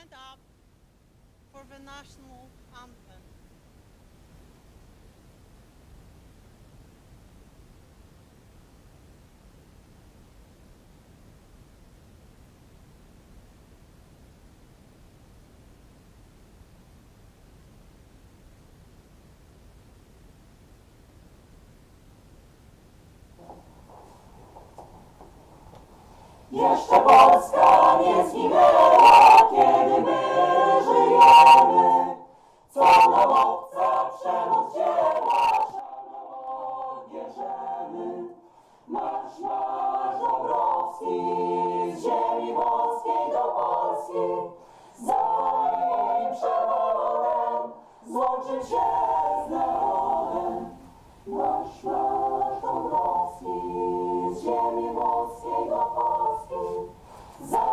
stand up for the national anthem. Jeszcze Polska nie zginęła, kiedy my żyjemy. Co nam obca przemoc dzieła, szalną odbierzemy. Marsz, marsz Dąbrowski, z ziemi włoskiej do Polski. Za jej przewodem złączył się z narodem. Marsz, marsz Dąbrowski, z ziemi włoskiej do Polski. Za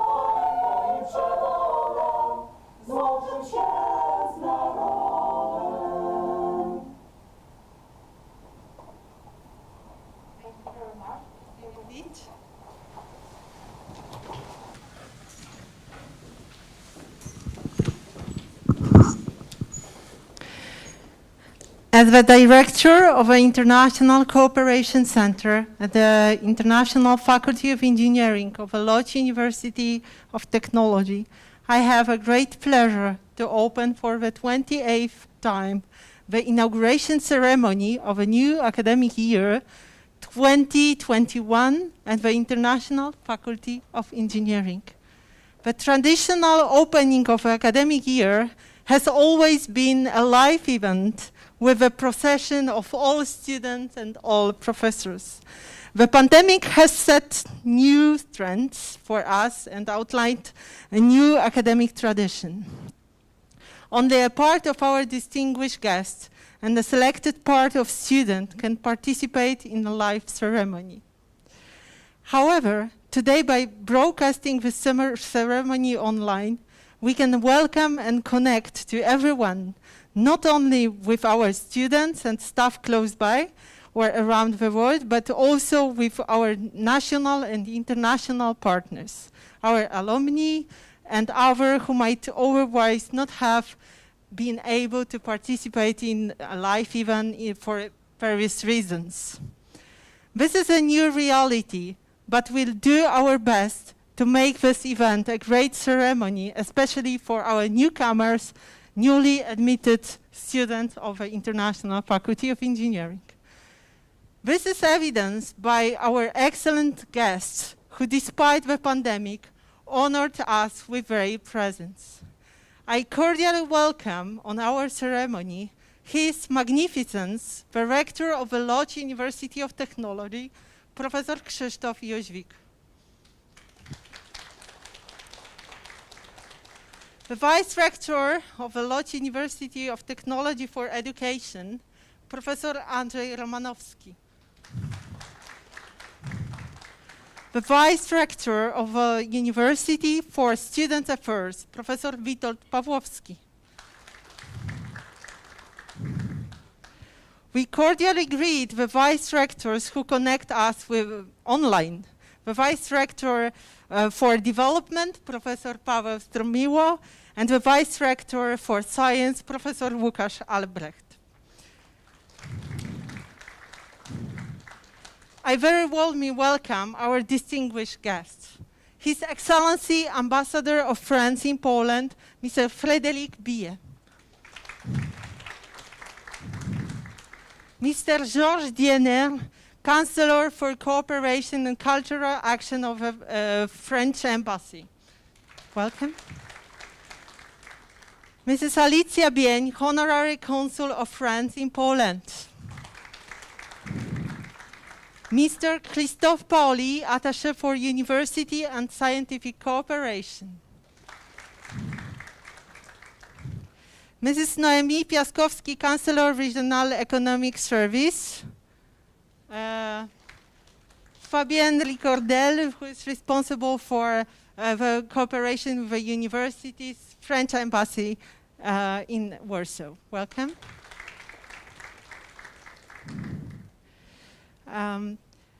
jej przewodem złączył się z narodem. Thank you very much. Indeed. As the director of the International Cooperation Center at the International Faculty of Engineering of the Łódź University of Technology, I have a great pleasure to open for the 28th time the inauguration ceremony of a new academic year 2021 at the International Faculty of Engineering. The traditional opening of the academic year has always been a live event with a procession of all students and all professors. The pandemic has set new trends for us and outlined a new academic tradition. Only a part of our distinguished guests and a selected part of students can participate in a live ceremony. However, today by broadcasting the summer ceremony online, we can welcome and connect to everyone, not only with our students and staff close by or around the world, but also with our national and international partners, our alumni, and others who might otherwise not have been able to participate in a live event for various reasons. This is a new reality, but we'll do our best to make this event a great ceremony, especially for our newcomers, newly admitted students of the International Faculty of Engineering. This is evidenced by our excellent guests who, despite the pandemic, honored us with their presence. I cordially welcome on our ceremony His Magnificence, the Rector of the Łódź University of Technology, Professor Krzysztof Jóźwik. The Vice Rector of the Łódź University of Technology for Education, Professor Andrzej Romanowski. The Vice Rector of the University for Student Affairs, Professor Witold Pawłowski. We cordially greet the Vice Rectors who connect us with online. The Vice Rector for Development, Professor Paweł Strumiło, and the Vice Rector for Science, Professor Łukasz Albrecht. I very warmly welcome our distinguished guests. His Excellency Ambassador of France in Poland, Mr. Frédéric Billet. Mr. Georges Diener, Chancellor for Cooperation and Cultural Action of the French Embassy. Welcome. Mrs. Alicja Bień, Honorary Consul of France in Poland. Mr. Christophe Paoli, Attaché for University and Scientific Cooperation. Mrs. Noemi Piaskowski, Chancellor Regional Economic Service. Fabienne Ricordel, who is responsible for the cooperation with the university's French Embassy in Warsaw. Welcome.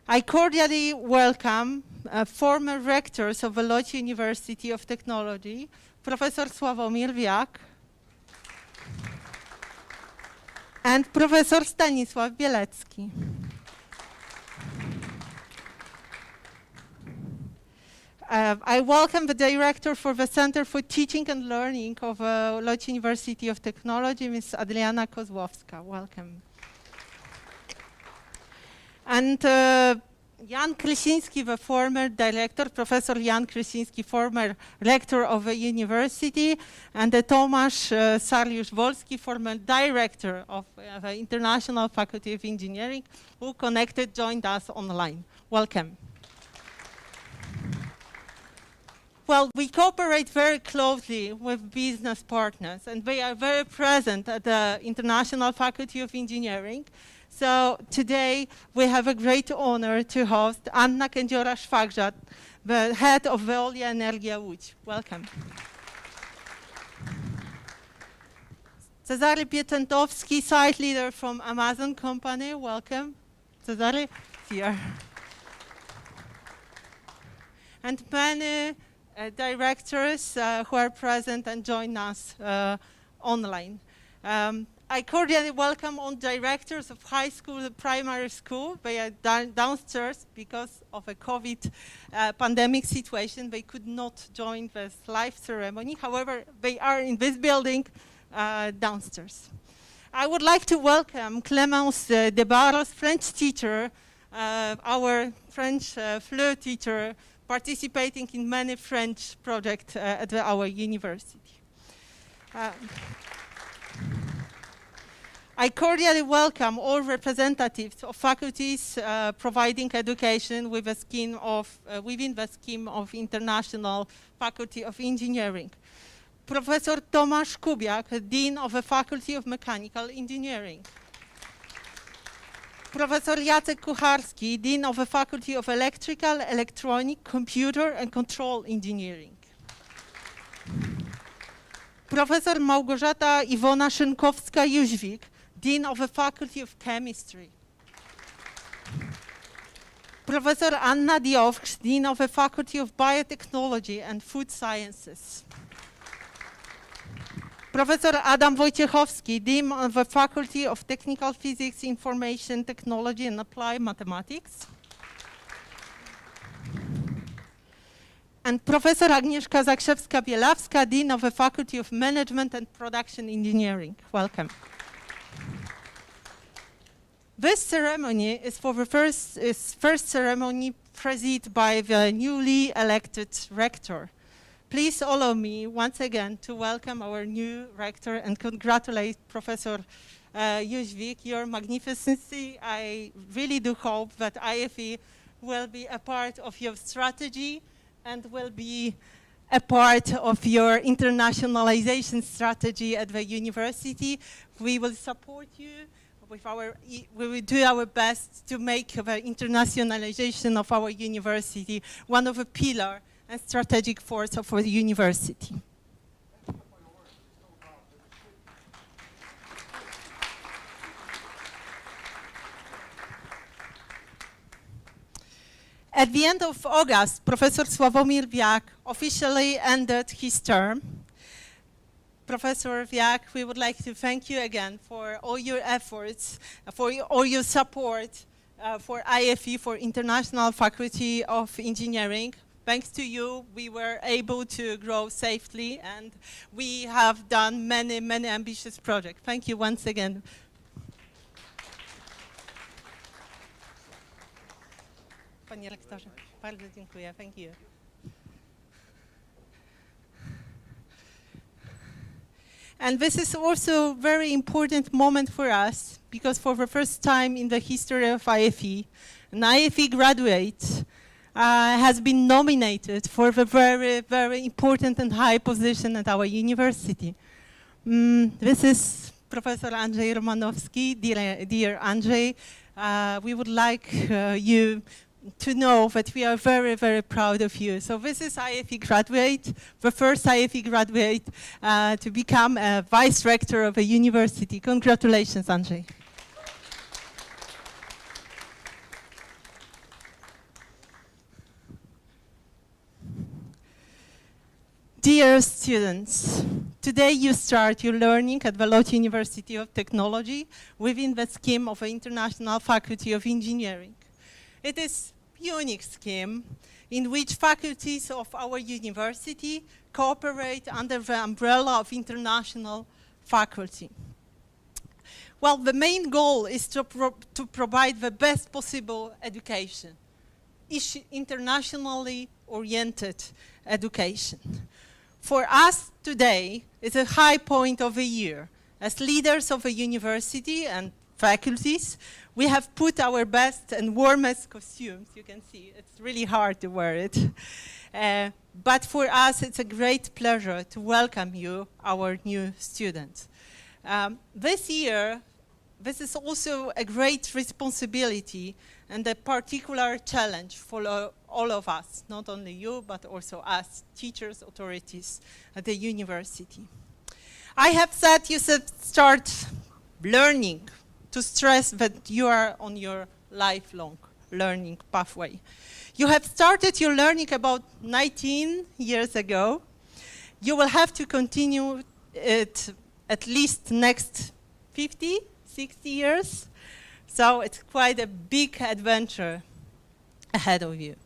I cordially welcome former rectors of the Łódź University of Technology, Professor Sławomir Wiak and Professor Stanisław Bielecki. I welcome the director for the Center for Teaching and Learning of Łódź University of Technology, Ms. Adriana Kozłowska. Welcome. And Jan Krysiński, the former director, Professor Jan Krysiński, former rector of the university, and Tomasz Sariusz-Wolski, former director of the International Faculty of Engineering, who joined us online. Welcome. Well, we cooperate very closely with business partners, and they are very present at the International Faculty of Engineering. So today we have a great honor to host Anna Kędziora-Szwagżat, the head of Veolia Energia Łódź. Welcome. Cezary Pieczętowski, site leader from Amazon company. Welcome. Cezary, here. And many directors who are present and join us online. I cordially welcome all directors of high school and primary school. They are downstairs because of a COVID pandemic situation. They could not join this live ceremony. However, they are in this building downstairs. I would like to welcome Clémence de Barros, French teacher, our French FLE teacher, participating in many French projects at our university. I cordially welcome all representatives of faculties providing education with a scheme of, within the scheme of International Faculty of Engineering. Professor Tomasz Kubiak, Dean of the Faculty of Mechanical Engineering. Professor Jacek Kucharski, Dean of the Faculty of Electrical, Electronic, Computer and Control Engineering. Professor Małgorzata Iwona Szynkowska-Jóźwik, Dean of the Faculty of Chemistry. Professor Anna Diowcz, Dean of the Faculty of Biotechnology and Food Sciences. Professor Adam Wojciechowski, Dean of the Faculty of Technical Physics, Information Technology and Applied Mathematics. And Professor Agnieszka Zakrzewska-Bielawska, Dean of the Faculty of Management and Production Engineering. Welcome. This ceremony is for the first ceremony presided by the newly elected rector. Please allow me once again to welcome our new rector and congratulate Professor Jóźwik, Your Magnificency. I really do hope that IFE will be a part of your strategy and will be a part of your internationalization strategy at the university. We will support you. We will do our best to make the internationalization of our university one of the pillars and strategic force of our university. At the end of August, Professor Sławomir Wiak officially ended his term. Professor Wiak, we would like to thank you again for all your efforts, for all your support for IFE, for International Faculty of Engineering. Thanks to you, we were able to grow safely, and we have done many, many ambitious projects. Thank you once again. Panie rektorze, bardzo dziękuję. Thank you. And this is also a very important moment for us, because for the first time in the history of IFE, an IFE graduate has been nominated for the very, very important and high position at our university. This is Professor Andrzej Romanowski. Dear Andrzej, we would like you to know that we are very, very proud of you. So this is IFE graduate, the first IFE graduate to become a vice rector of a university. Congratulations, Andrzej. Dear students, today you start your learning at Veloci University of Technology within the scheme of the International Faculty of Engineering. It is a unique scheme in which faculties of our university cooperate under the umbrella of international faculty. Well, the main goal is to provide the best possible education, internationally oriented education. For us today, it's a high point of the year. As leaders of a university and faculties, we have put our best and warmest costumes. You can see it's really hard to wear it. But for us, it's a great pleasure to welcome you, our new students. This year, this is also a great responsibility and a particular challenge for all of us, not only you, but also us, teachers, authorities at the university. I have said you should start learning, to stress that you are on your lifelong learning pathway. You have started your learning about 19 years ago. You will have to continue it at least next 50, 60 years. So it's quite a big adventure ahead of you.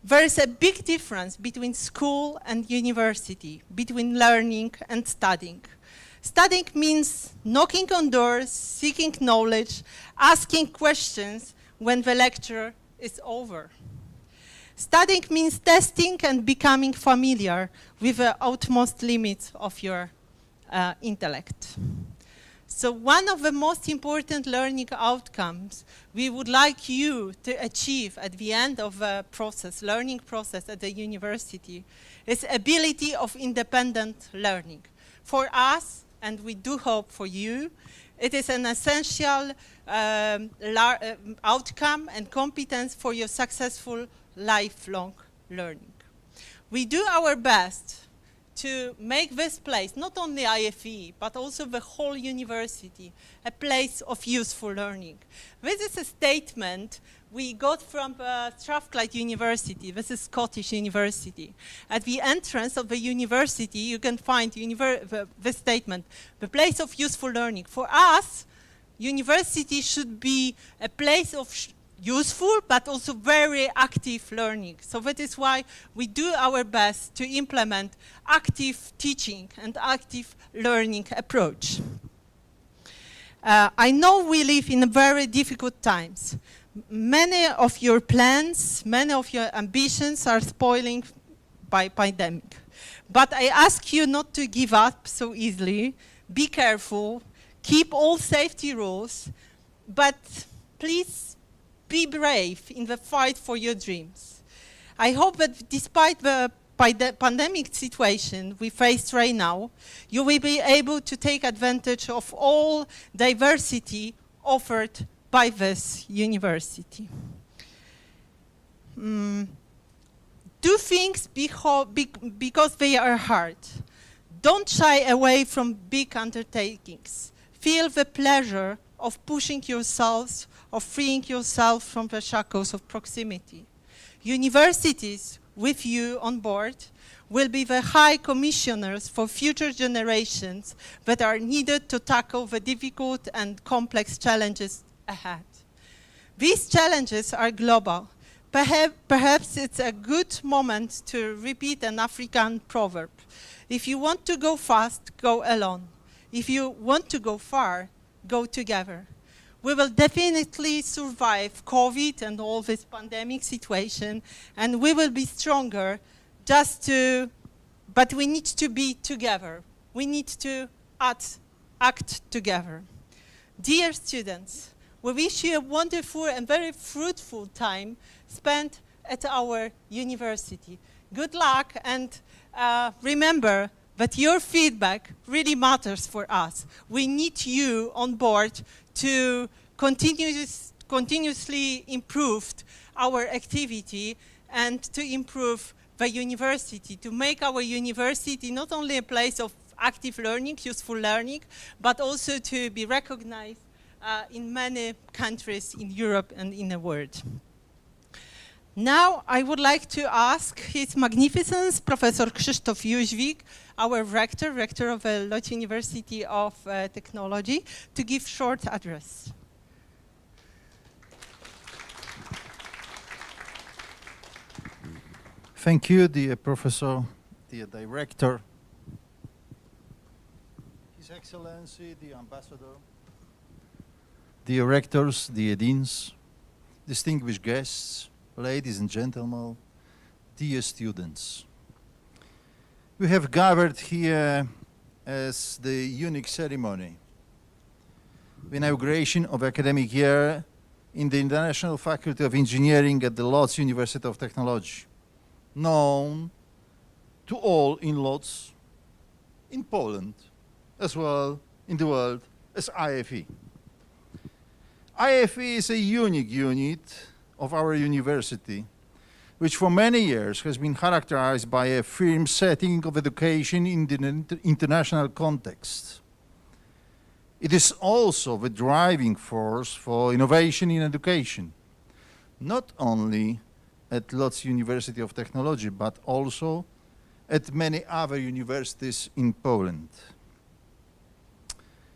There is a big difference between school and university, between learning and studying. Studying means knocking on doors, seeking knowledge, asking questions when the lecture is over. Studying means testing and becoming familiar with the utmost limits of your intellect. So one of the most important learning outcomes we would like you to achieve at the end of the process, learning process at the university, is ability of independent learning. For us, and we do hope for you, it is an essential outcome and competence for your successful lifelong learning. We do our best to make this place, not only IFE, but also the whole university, a place of useful learning. This is a statement we got from Strathclyde University. This is Scottish University. At the entrance of the university, you can find the statement, the place of useful learning. For us, university should be a place of useful, but also very active learning. So that is why we do our best to implement active teaching and active learning approach. I know we live in very difficult times. Many of your plans, many of your ambitions are spoiling by pandemic. But I ask you not to give up so easily. Be careful, keep all safety rules, but please be brave in the fight for your dreams. I hope that despite the pandemic situation we face right now, you will be able to take advantage of all diversity offered by this university. Do things because they are hard. Don't shy away from big undertakings. Feel the pleasure of pushing yourselves, of freeing yourself from the shackles of proximity. Universities with you on board will be the high commissioners for future generations that are needed to tackle the difficult and complex challenges ahead. These challenges are global. Perhaps it's a good moment to repeat an African proverb. If you want to go fast, go alone. If you want to go far, go together. We will definitely survive COVID and all this pandemic situation, and we will be stronger but we need to be together. We need to act together. Dear students, we wish you a wonderful and very fruitful time spent at our university. Good luck, and remember that your feedback really matters for us. We need you on board to continuously improve our activity and to improve the university, to make our university not only a place of active learning, useful learning, but also to be recognized in many countries in Europe and in the world. Now I would like to ask His Magnificence Professor Krzysztof Jóźwik, our rector of Łódź University of Technology, to give short address. Thank you, dear Professor, dear Director, His Excellency, the Ambassador, dear Rectors, dear Deans, distinguished guests, ladies and gentlemen, dear students. We have gathered here as the unique ceremony, the inauguration of academic year in the International Faculty of Engineering at the Łódź University of Technology, known to all in Łódź, in Poland, as well in the world as IFE. IFE is a unique unit of our university, which for many years has been characterized by a firm setting of education in the international context. It is also the driving force for innovation in education, not only at Łódź University of Technology, but also at many other universities in Poland.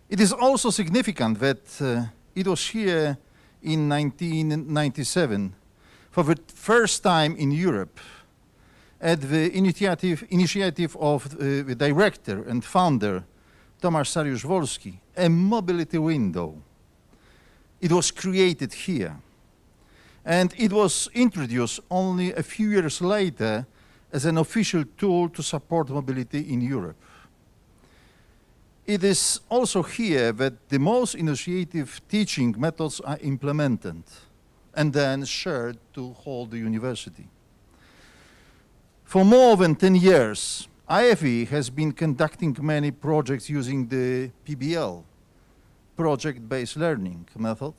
It is also significant that it was here in 1997, for the first time in Europe, at the initiative of the director and founder, Tomasz Saryusz-Wolski, a mobility window. It was created here, and it was introduced only a few years later as an official tool to support mobility in Europe. It is also here that the most initiative teaching methods are implemented and then shared to whole the university. For more than 10 years, IFE has been conducting many projects using the PBL, project-based learning method,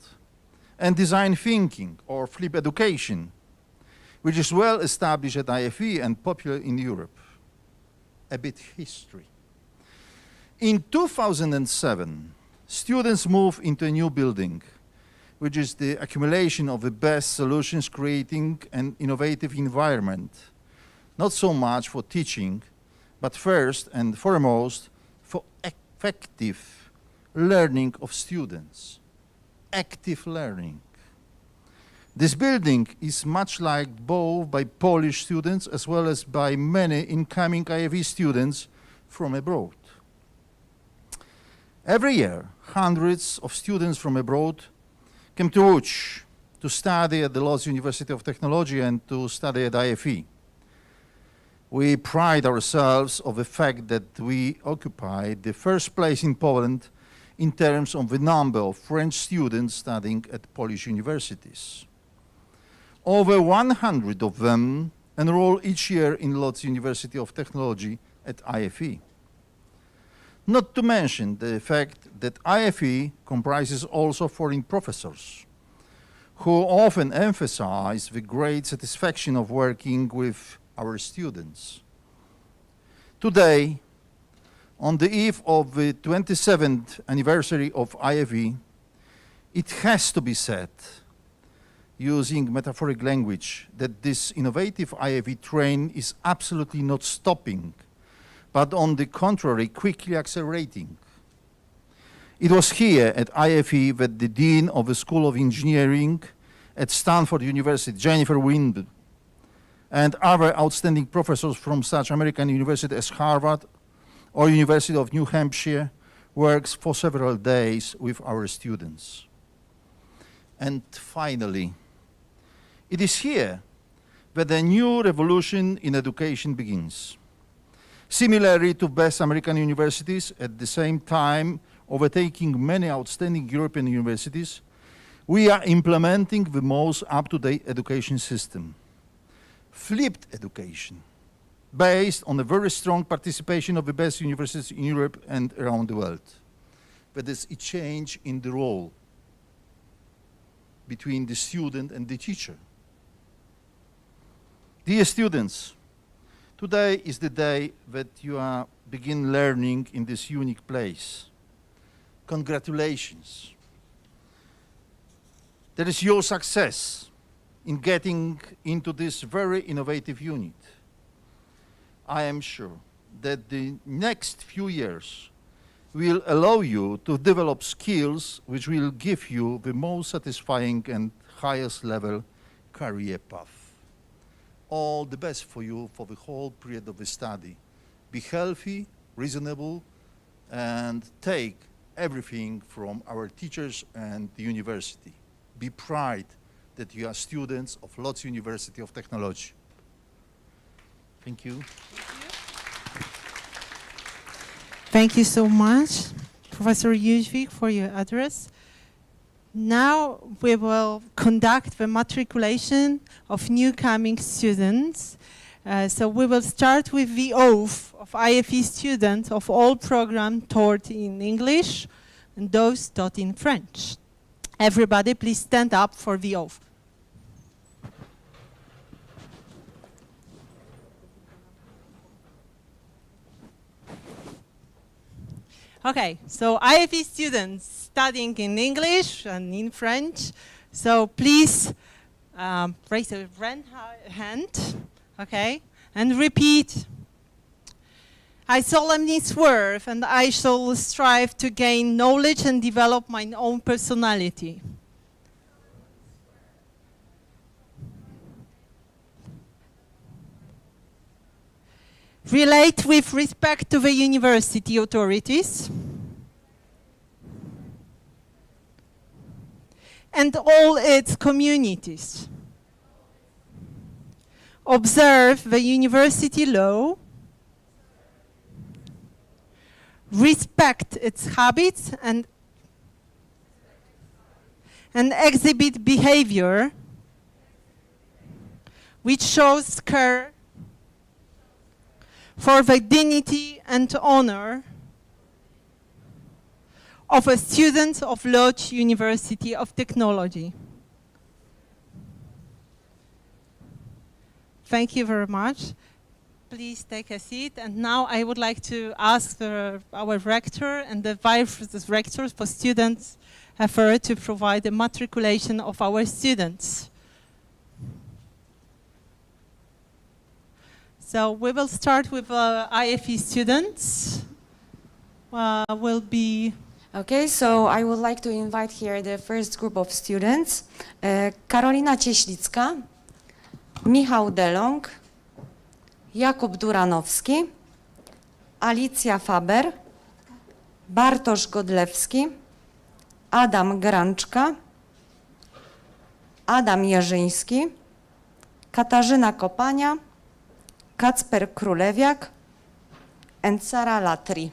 and design thinking, or flip education, which is well established at IFE and popular in Europe. A bit history. In 2007, students moved into a new building, which is the accumulation of the best solutions, creating an innovative environment, not so much for teaching, but first and foremost for effective learning of students, active learning. This building is much liked both by Polish students as well as by many incoming IFE students from abroad. Every year, hundreds of students from abroad came to Łódź to study at the Łódź University of Technology and to study at IFE. We pride ourselves of the fact that we occupy the first place in Poland in terms of the number of French students studying at Polish universities. Over 100 of them enroll each year in Łódź University of Technology at IFE. Not to mention the fact that IFE comprises also foreign professors, who often emphasize the great satisfaction of working with our students. Today, on the eve of the 27th anniversary of IFE, it has to be said, using metaphoric language, that this innovative IFE train is absolutely not stopping, but on the contrary, quickly accelerating. It was here at IFE that the Dean of the School of Engineering at Stanford University, Jennifer Wind, and other outstanding professors from such American universities as Harvard or University of New Hampshire works for several days with our students. And finally, it is here that a new revolution in education begins. Similarly to best American universities, at the same time overtaking many outstanding European universities, we are implementing the most up-to-date education system. Flipped education, based on a very strong participation of the best universities in Europe and around the world. That is a change in the role between the student and the teacher. Dear students, today is the day that you are begin learning in this unique place. Congratulations. That is your success, in getting into this very innovative unit. I am sure that the next few years will allow you to develop skills which will give you the most satisfying and highest level career path. All the best for you for the whole period of the study. Be healthy, reasonable, and take everything from our teachers and the university. Be proud that you are students of Lodz University of Technology. Thank you. Thank you so much, Professor Jóźwik, for your address. Now we will conduct the matriculation of new coming students. So we will start with the oath of IFE students of all programs taught in English and those taught in French. Everybody, please stand up for the oath. Okay, so IFE students studying in English and in French, so please raise a hand, okay, and repeat. I solemnly swear and I shall strive to gain knowledge and develop my own personality. Relate with respect to the university authorities and all its communities. Observe the university law, respect its habits and exhibit behavior which shows care for the dignity and honor of a student of Lodz University of Technology. Thank you very much. Please take a seat. And now I would like to ask our rector and the vice rectors for students affairs to provide the matriculation of our students. So we will start with IFE students. Okay, so I would like to invite here the first group of students. Karolina Cieślicka, Michał Delong, Jakub Duranowski, Alicja Faber, Bartosz Godlewski, Adam Granczka, Adam Jerzyński, Katarzyna Kopania, Kacper Królewiak and Sara Latri.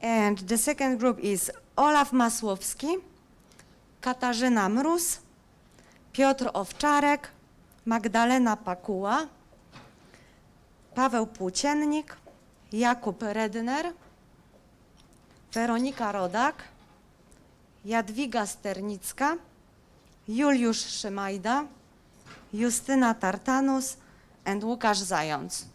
And the second group is Olaf Masłowski, Katarzyna Mróz, Piotr Owczarek, Magdalena Pakuła, Paweł Płóciennik, Jakub Redner, Weronika Rodak, Jadwiga Sternicka, Juliusz Szymajda, Justyna Tartanus, and Łukasz Zając.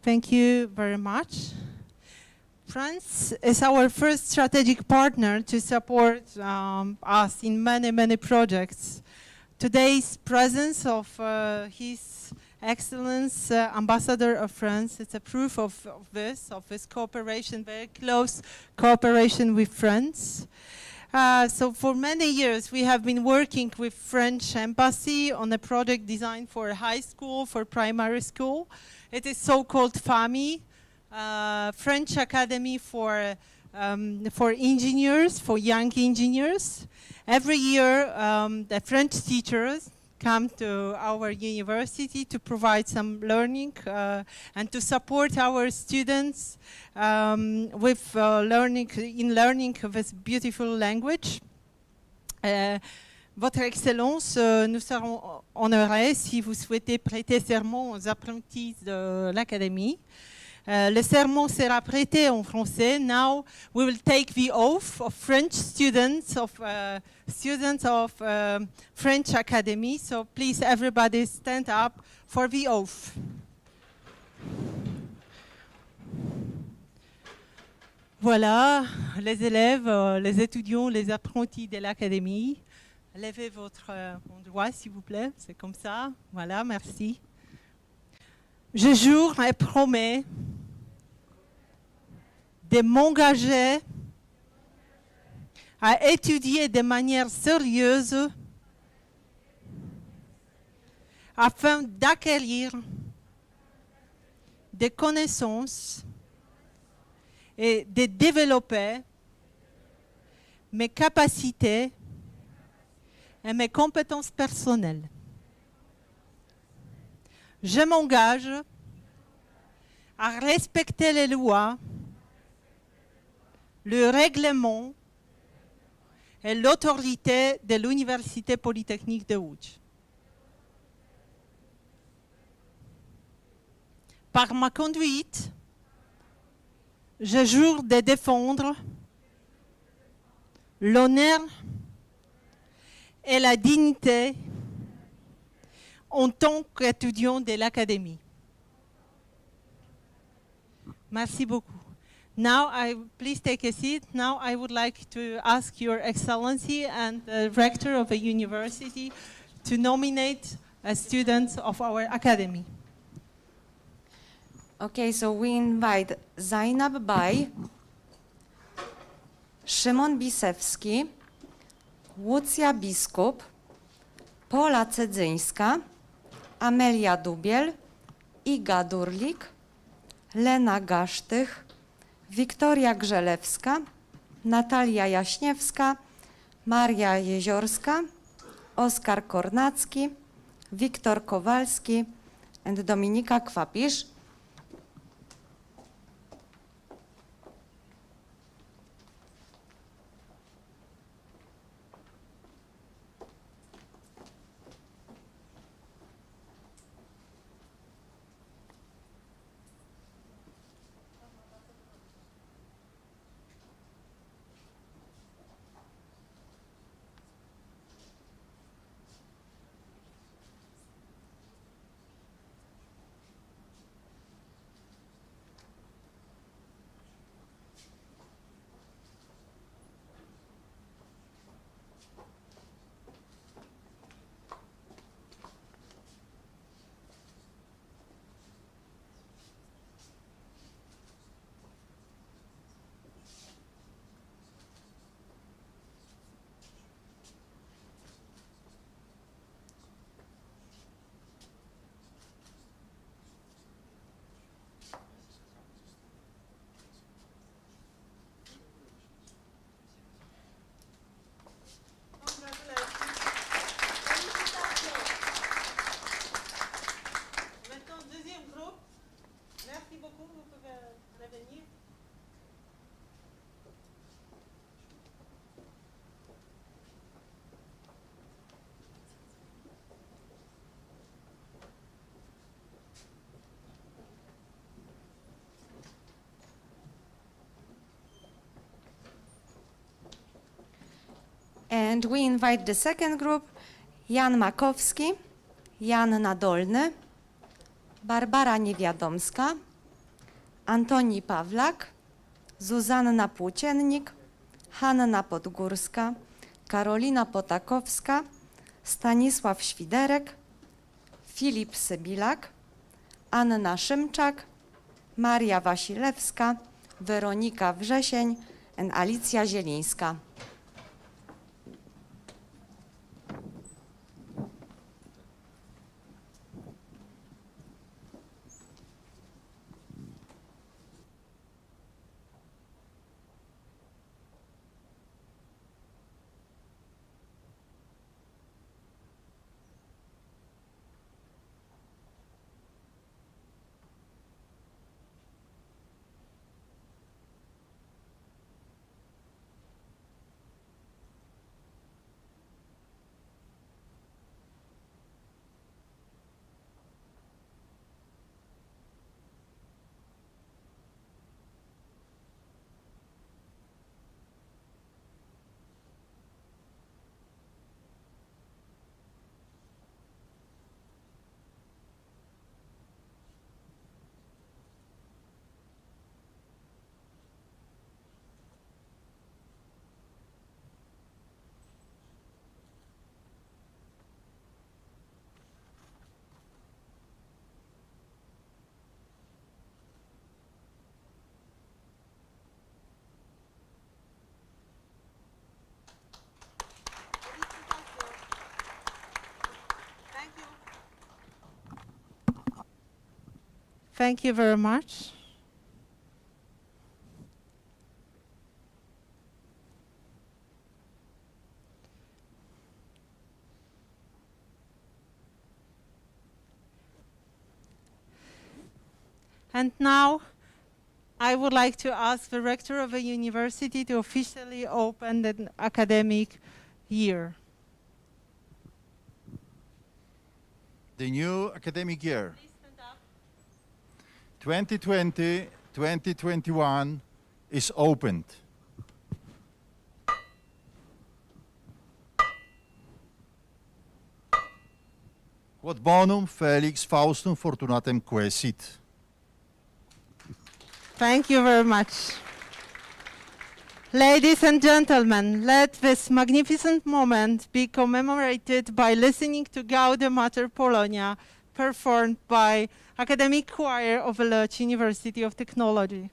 Thank you very much. France is our first strategic partner to support us in many, many projects. Today's presence of His Excellence Ambassador of France is a proof of this cooperation, very close cooperation with France. So for many years we have been working with French Embassy on a project designed for high school, for primary school. It is so-called FAMI, French Academy for engineers, for young engineers. Every year the French teachers come to our university to provide some learning and to support our students with learning this beautiful language. Votre Excellence, nous serons honorés si vous souhaitez prêter serment aux apprentis de l'Académie. Le serment sera prêté en français. Now we will take the oath of French students of French Academy. So please everybody stand up for the oath. Voilà, les élèves, les étudiants, les apprentis de l'Académie. Levez votre doigt, s'il vous plaît. C'est comme ça. Voilà, merci. Je jure et promets de m'engager à étudier de manière sérieuse afin d'acquérir des connaissances et de développer mes capacités et mes compétences personnelles. Je m'engage à respecter les lois, le règlement et l'autorité de l'Université polytechnique de Łódź. Par ma conduite, je jure de défendre l'honneur et la dignité en tant qu'étudiant de l'Académie. Merci beaucoup. Now, please take a seat. Now I would like to ask Your Excellency and the Rector of the University to nominate a student of our Academy. Okay, so we invite Zainab Baj, Szymon Bisewski, Łucja Biskup, Pola Cedzyńska, Amelia Dubiel, Iga Durlik, Lena Gasztych, Wiktoria Grzelewska, Natalia Jaśniewska, Maria Jeziorska, Oskar Kornacki, Wiktor Kowalski and Dominika Kwapisz. And we invite the second group, Jan Makowski, Joanna Dolny, Barbara Niewiadomska, Antoni Pawlak, Zuzanna Płóciennik, Hanna Podgórska, Karolina Potakowska, Stanisław Świderek, Filip Sybilak, Anna Szymczak, Maria Wasilewska, Weronika Wrzesień and Alicja Zielińska. Thank you very much. And now I would like to ask the rector of a university to officially open the academic year. The new academic year, Please stand up. 2020-2021, is opened. Quod bonum Felix Faustum Fortunatem quesit. Thank you very much. Ladies and gentlemen, let this magnificent moment be commemorated by listening to Gaude Mater Polonia, performed by Academic Choir of the Lodz University of Technology.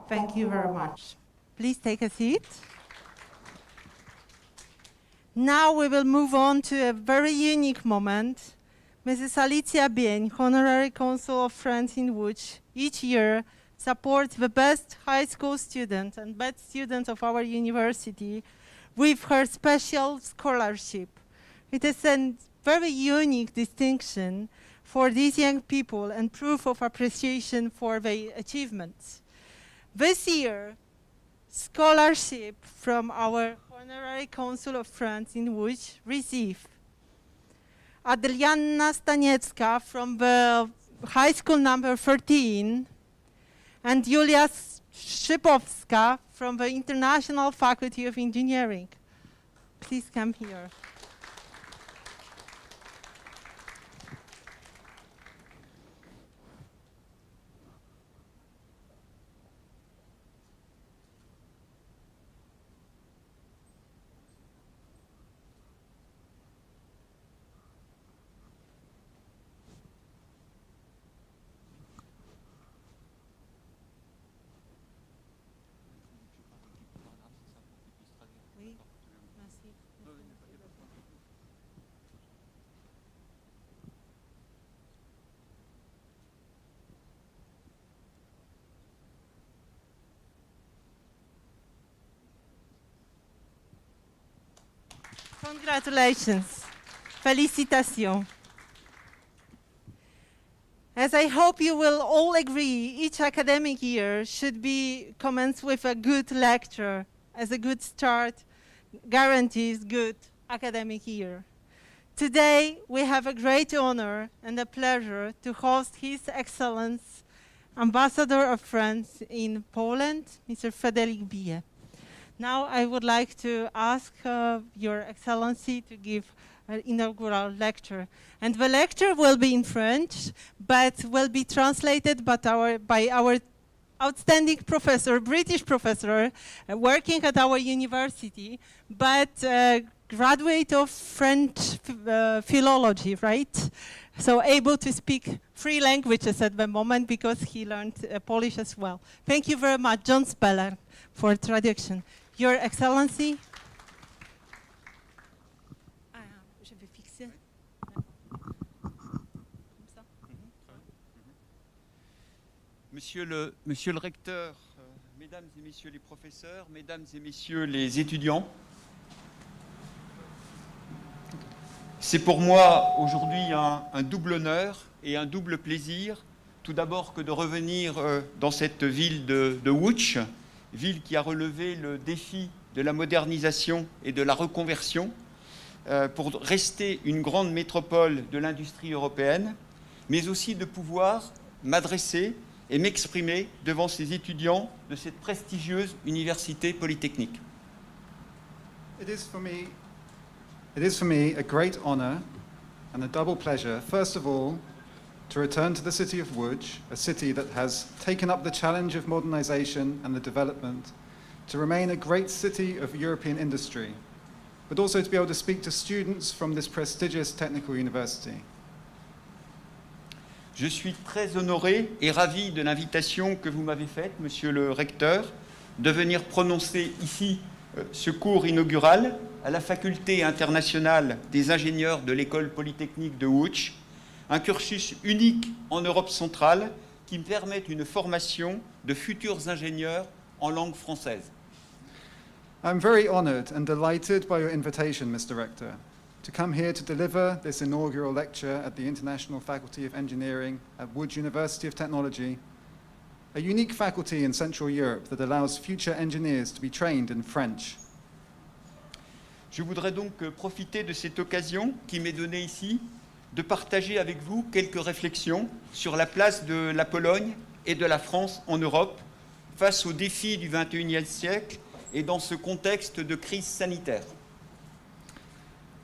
Thank you very much. Please take a seat. Now we will move on to a very unique moment. Mrs. Alicja Bień, Honorary Consul of France in Łódź, each year supports the best high school students and best students of our university with her special scholarship. It is a very unique distinction for these young people and proof of appreciation for their achievements. This year, scholarship from our Honorary Consul of France in Łódź received Adrianna Staniecka from the high school number 13 and Julia Szypowska from the International Faculty of Engineering. Please come here. Congratulations. Félicitations. As I hope you will all agree, each academic year should be commenced with a good lecture as a good start, guarantees good academic year. Today, we have a great honor and a pleasure to host His Excellence, Ambassador of France in Poland, Mr. Frédéric Billet. Now I would like to ask Your Excellency to give an inaugural lecture. And the lecture will be in French, but will be translated by our outstanding professor, British professor, working at our university, but graduate of French philology, right? So able to speak 3 languages at the moment because he learned Polish as well. Thank you very much, John Speller, for traduction. Your Excellency. Je vais fixer. Monsieur le recteur, mesdames et messieurs les professeurs, mesdames et messieurs les étudiants, c'est pour moi aujourd'hui un double honneur et un double plaisir, tout d'abord que de revenir dans cette ville de Łódź, ville qui a relevé le défi de la modernisation et de la reconversion pour rester une grande métropole de l'industrie européenne, mais aussi de pouvoir m'adresser et m'exprimer devant ces étudiants de cette prestigieuse université polytechnique. It is for me a great honor and a double pleasure, first of all, to return to the city of Łódź, a city that has taken up the challenge of modernization and the development, to remain a great city of European industry, but also to be able to speak to students from this prestigious technical university. Je suis très honoré et ravi de l'invitation que vous m'avez faite, monsieur le recteur, de venir prononcer ici ce cours inaugural à la faculté internationale des ingénieurs de l'école polytechnique de Łódź, un cursus unique en Europe centrale qui me permet une formation de futurs ingénieurs en langue française. I'm very honored and delighted by your invitation, Mr. Rector, to come here to deliver this inaugural lecture at the International Faculty of Engineering at Łódź University of Technology, a unique faculty in Central Europe that allows future engineers to be trained in French. Je voudrais donc profiter de cette occasion qui m'est donnée ici de partager avec vous quelques réflexions sur la place de la Pologne et de la France en Europe face aux défis du XXIe siècle et dans ce contexte de crise sanitaire.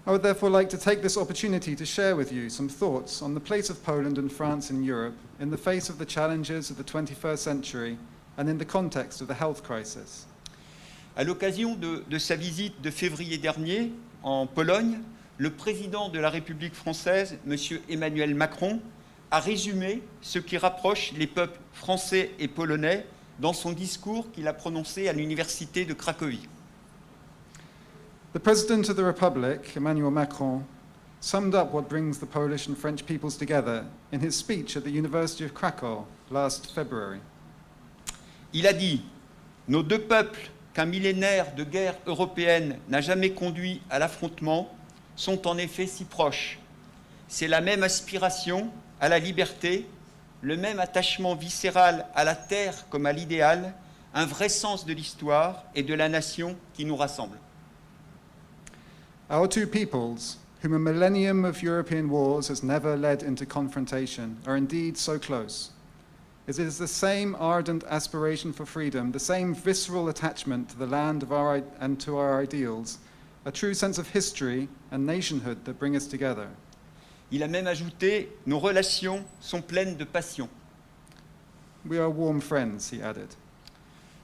I would therefore like to take this opportunity to share with you some thoughts on the place of Poland and France in Europe in the face of the challenges of the 21st century and in the context of the health crisis. À l'occasion de sa visite de février dernier en Pologne, le président de la République française, M. Emmanuel Macron, a résumé ce qui rapproche les peuples français et polonais dans son discours qu'il a prononcé à l'université de Cracovie. The President of the Republic, Emmanuel Macron, summed up what brings the Polish and French peoples together in his speech at the University of Krakow last February. Il a dit « Nos deux peuples, qu'un millénaire de guerre européenne n'a jamais conduit à l'affrontement, sont en effet si proches. C'est la même aspiration à la liberté, le même attachement viscéral à la terre comme à l'idéal, un vrai sens de l'histoire et de la nation qui nous rassemble. » Our two peoples, whom a millennium of European wars has never led into confrontation, are indeed so close. It is the same ardent aspiration for freedom, the same visceral attachment to the land and to our ideals, a true sense of history and nationhood that bring us together. Il a même ajouté « Nos relations sont pleines de passion ». We are warm friends, he added.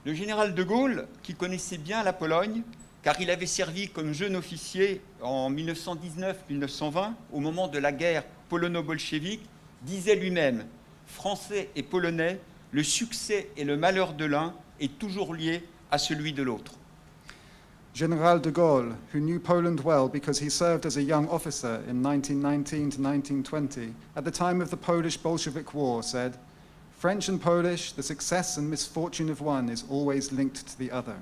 Le général de Gaulle, qui connaissait bien la Pologne, car il avait servi comme jeune officier en 1919-1920, au moment de la guerre polono-bolchevique, disait lui-même « Français et Polonais, le succès et le malheur de l'un est toujours lié à celui de l'autre ». General de Gaulle, who knew Poland well because he served as a young officer in 1919 to 1920, at the time of the Polish-Bolshevik War, said, "French and Polish, the success and misfortune of one is always linked to the other."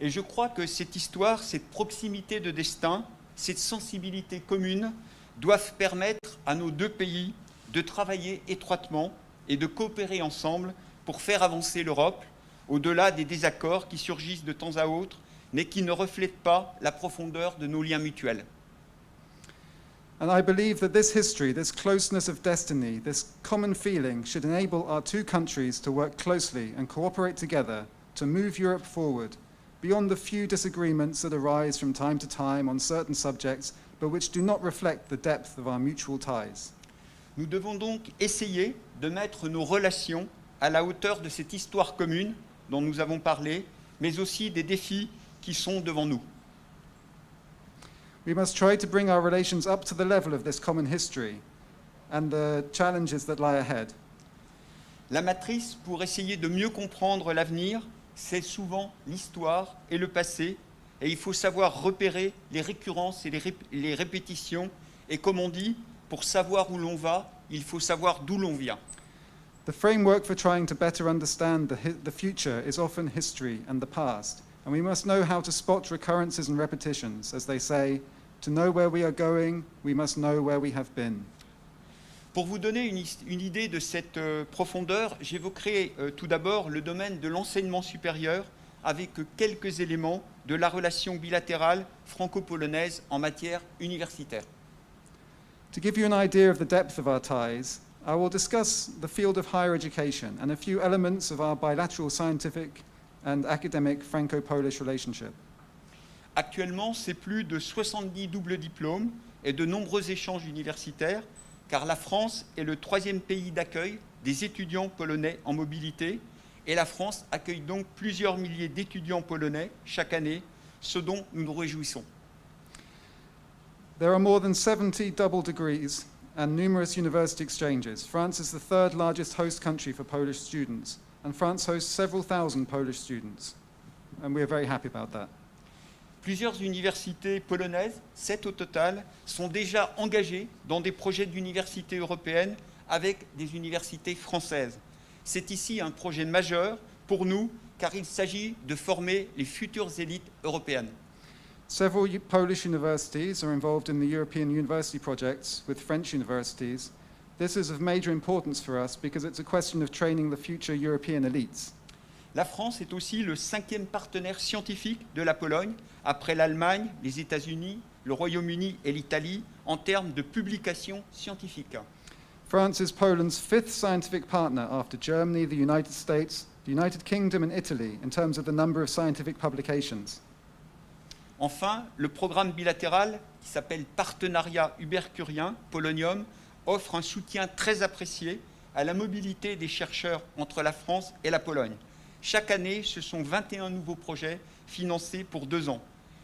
Et je crois que cette histoire, cette proximité de destin, cette sensibilité commune doivent permettre à nos deux pays de travailler étroitement et de coopérer ensemble pour faire avancer l'Europe au-delà des désaccords qui surgissent de temps à autre, mais qui ne reflètent pas la profondeur de nos liens mutuels. And I believe that this history, this closeness of destiny, this common feeling should enable our two countries to work closely and cooperate together to move Europe forward, beyond the few disagreements that arise from time to time on certain subjects, but which do not reflect the depth of our mutual ties. Nous devons donc essayer de mettre nos relations à la hauteur de cette histoire commune dont nous avons parlé, mais aussi des défis qui sont devant nous. We must try to bring our relations up to the level of this common history and the challenges that lie ahead. La matrice pour essayer de mieux comprendre l'avenir, c'est souvent l'histoire et le passé, et il faut savoir repérer les récurrences et les répétitions, et comme on dit, pour savoir où l'on va, il faut savoir d'où l'on vient. The framework for trying to better understand the future is often history and the past, and we must know how to spot recurrences and repetitions. As they say, to know where we are going, we must know where we have been. Pour vous donner une idée de cette profondeur, j'évoquerai tout d'abord le domaine de l'enseignement supérieur avec quelques éléments de la relation bilatérale franco-polonaise en matière universitaire. To give you an idea of the depth of our ties, I will discuss the field of higher education and a few elements of our bilateral scientific and academic Franco-Polish relationship. Actuellement, c'est plus de 70 doubles diplômes et de nombreux échanges universitaires, car la France est le 3e pays d'accueil des étudiants polonais en mobilité, et la France accueille donc plusieurs milliers d'étudiants polonais chaque année, ce dont nous nous réjouissons. There are more than 70 double degrees and numerous university exchanges. France is the 3rd largest host country for Polish students, and France hosts several thousand Polish students, and we are very happy about that. Plusieurs universités polonaises, 7 au total, sont déjà engagées dans des projets d'universités européennes avec des universités françaises. C'est ici un projet majeur pour nous, car il s'agit de former les futures élites européennes. Several Polish universities are involved in the European university projects with French universities. This is of major importance for us because it's a question of training the future European elites. La France est aussi le 5e partenaire scientifique de la Pologne, après l'Allemagne, les États-Unis, le Royaume-Uni et l'Italie, en termes de publications scientifiques. France is Poland's 5th scientific partner after Germany, the United States, the United Kingdom and Italy in terms of the number of scientific publications. Enfin, le programme bilatéral, qui s'appelle Partenariat Uber-Curien, Polonium, offre un soutien très apprécié à la mobilité des chercheurs entre la France et la Pologne. Chaque année, ce sont 21 nouveaux projets financés pour 2 ans.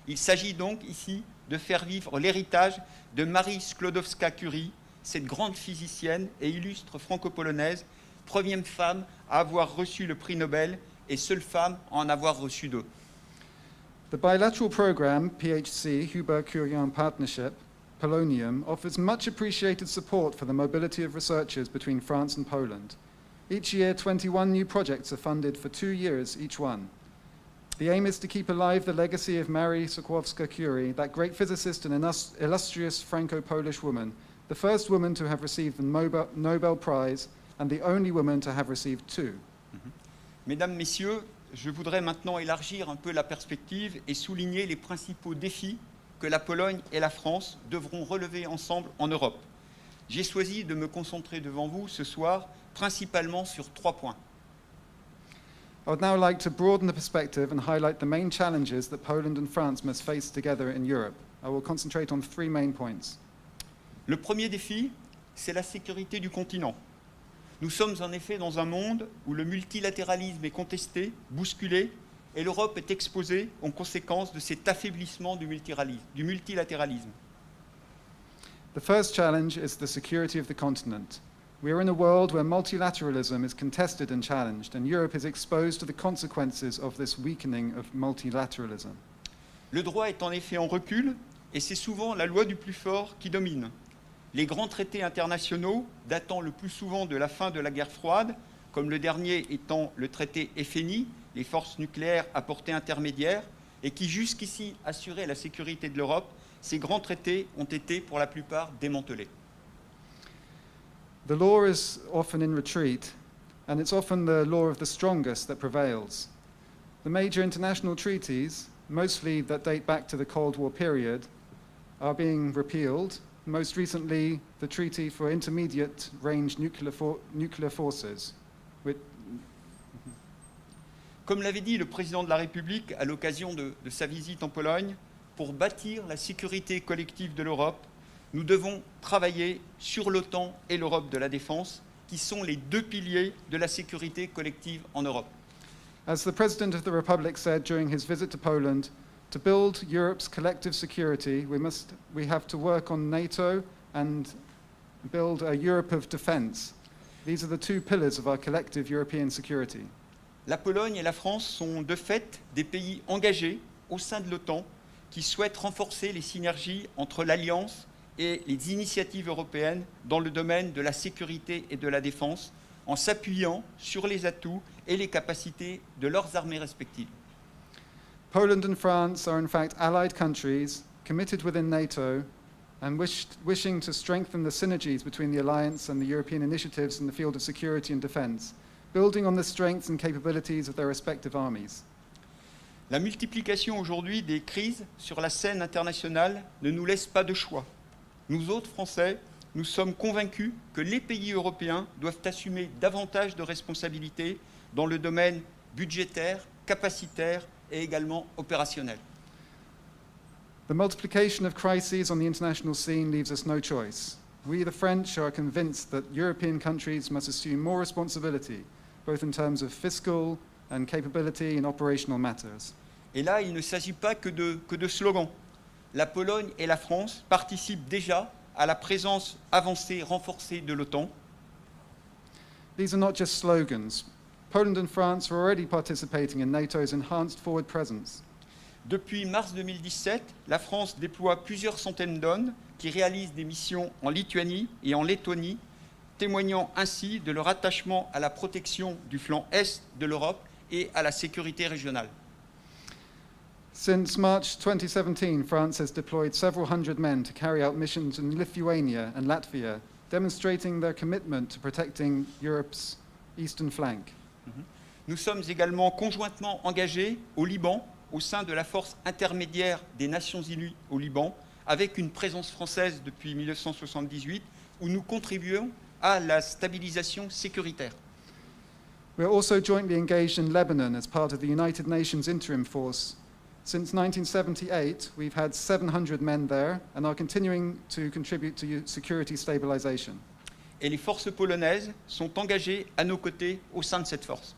Il s'agit donc ici de faire vivre l'héritage de Marie Sklodowska-Curie, cette grande physicienne et illustre franco-polonaise, 1e femme à avoir reçu le prix Nobel et seule femme à en avoir reçu 2. The bilateral program, PHC, Huber-Curien Partnership, Polonium, offers much appreciated support for the mobility of researchers between France and Poland. Each year, 21 new projects are funded for 2 years each one. The aim is to keep alive the legacy of Marie Skłodowska-Curie, that great physicist and illustrious Franco-Polish woman, the first woman to have received the Nobel Prize and the only woman to have received 2. Mesdames, Messieurs, je voudrais maintenant élargir un peu la perspective et souligner les principaux défis que la Pologne et la France devront relever ensemble en Europe. J'ai choisi de me concentrer devant vous ce soir principalement sur 3 points. I would now like to broaden the perspective and highlight the main challenges that Poland and France must face together in Europe. I will concentrate on 3 main points. Le premier défi, c'est la sécurité du continent. Nous sommes en effet dans un monde où le multilatéralisme est contesté, bousculé, et l'Europe est exposée aux conséquences de cet affaiblissement du multilatéralisme. The first challenge is the security of the continent. We are in a world where multilateralism is contested and challenged, and Europe is exposed to the consequences of this weakening of multilateralism. Le droit est en effet en recul et c'est souvent la loi du plus fort qui domine. Les grands traités internationaux, datant le plus souvent de la fin de la guerre froide, comme le dernier étant le traité FNI, les forces nucléaires à portée intermédiaire, et qui jusqu'ici assuraient la sécurité de l'Europe, ces grands traités ont été pour la plupart démantelés. The law is often in retreat, and it's often the law of the strongest that prevails. The major international treaties, mostly that date back to the Cold War period, are being repealed, most recently the Treaty for Intermediate Range Nuclear Forces. Comme l'avait dit le président de la République à l'occasion de sa visite en Pologne, pour bâtir la sécurité collective de l'Europe, nous devons travailler sur l'OTAN et l'Europe de la défense, qui sont les deux piliers de la sécurité collective en Europe. As the President of the Republic said during his visit to Poland, to build Europe's collective security, we have to work on NATO and build a Europe of defense. These are the two pillars of our collective European security. La Pologne et la France sont de fait des pays engagés au sein de l'OTAN qui souhaitent renforcer les synergies entre l'Alliance et les initiatives européennes dans le domaine de la sécurité et de la défense, en s'appuyant sur les atouts et les capacités de leurs armées respectives. Poland and France are in fact allied countries committed within NATO and wishing to strengthen the synergies between the alliance and the European initiatives in the field of security and defense, building on the strengths and capabilities of their respective armies. La multiplication aujourd'hui des crises sur la scène internationale ne nous laisse pas de choix. Nous autres Français, nous sommes convaincus que les pays européens doivent assumer davantage de responsabilités dans le domaine budgétaire, capacitaire et également opérationnel. The multiplication of crises on the international scene leaves us no choice. We, the French, are convinced that European countries must assume more responsibility, both in terms of fiscal and capability in operational matters. Et là, il ne s'agit pas que de slogans. La Pologne et la France participent déjà à la présence avancée, renforcée de l'OTAN. These are not just slogans. Poland and France are already participating in NATO's enhanced forward presence. Depuis mars 2017, la France déploie plusieurs centaines d'hommes qui réalisent des missions en Lituanie et en Lettonie, témoignant ainsi de leur attachement à la protection du flanc est de l'Europe et à la sécurité régionale. Since March 2017, France has deployed several hundred men to carry out missions in Lithuania and Latvia, demonstrating their commitment to protecting Europe's eastern flank. Nous sommes également conjointement engagés au Liban, au sein de la force intermédiaire des Nations Unies au Liban, avec une présence française depuis 1978, où nous contribuons à la stabilisation sécuritaire. We are also jointly engaged in Lebanon as part of the United Nations Interim Force. Since 1978, we've had 700 men there and are continuing to contribute to security stabilization. Et les forces polonaises sont engagées à nos côtés au sein de cette force.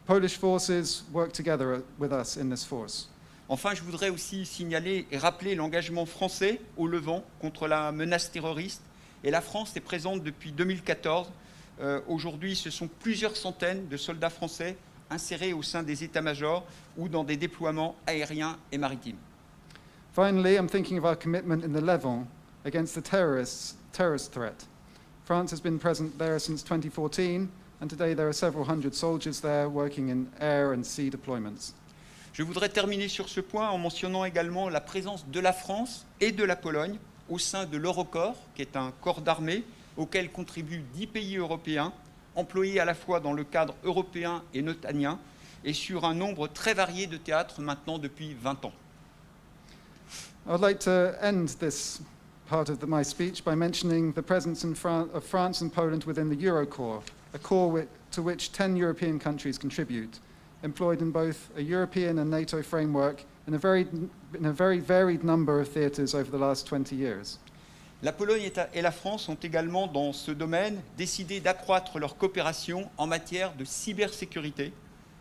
Polish forces work together with us in this force. Enfin, je voudrais aussi signaler et rappeler l'engagement français au Levant contre la menace terroriste. Et la France est présente depuis 2014. Aujourd'hui, ce sont plusieurs centaines de soldats français insérés au sein des états-majors ou dans des déploiements aériens et maritimes. Finally, I'm thinking of our commitment in the Levant against the terrorist threat. France has been present there since 2014, and today there are several hundred soldiers there working in air and sea deployments. Je voudrais terminer sur ce point en mentionnant également la présence de la France et de la Pologne au sein de l'Eurocorps, qui est un corps d'armée auquel contribuent 10 pays européens, employés à la fois dans le cadre européen et notanien, et sur un nombre très varié de théâtres maintenant depuis 20 ans. I would like to end this part of my speech by mentioning the presence of France and Poland within the Eurocorps, a corps to which 10 European countries contribute, employed in both a European and NATO framework in a very varied number of theatres over the last 20 years. La Pologne et la France ont également, dans ce domaine, décidé d'accroître leur coopération en matière de cybersécurité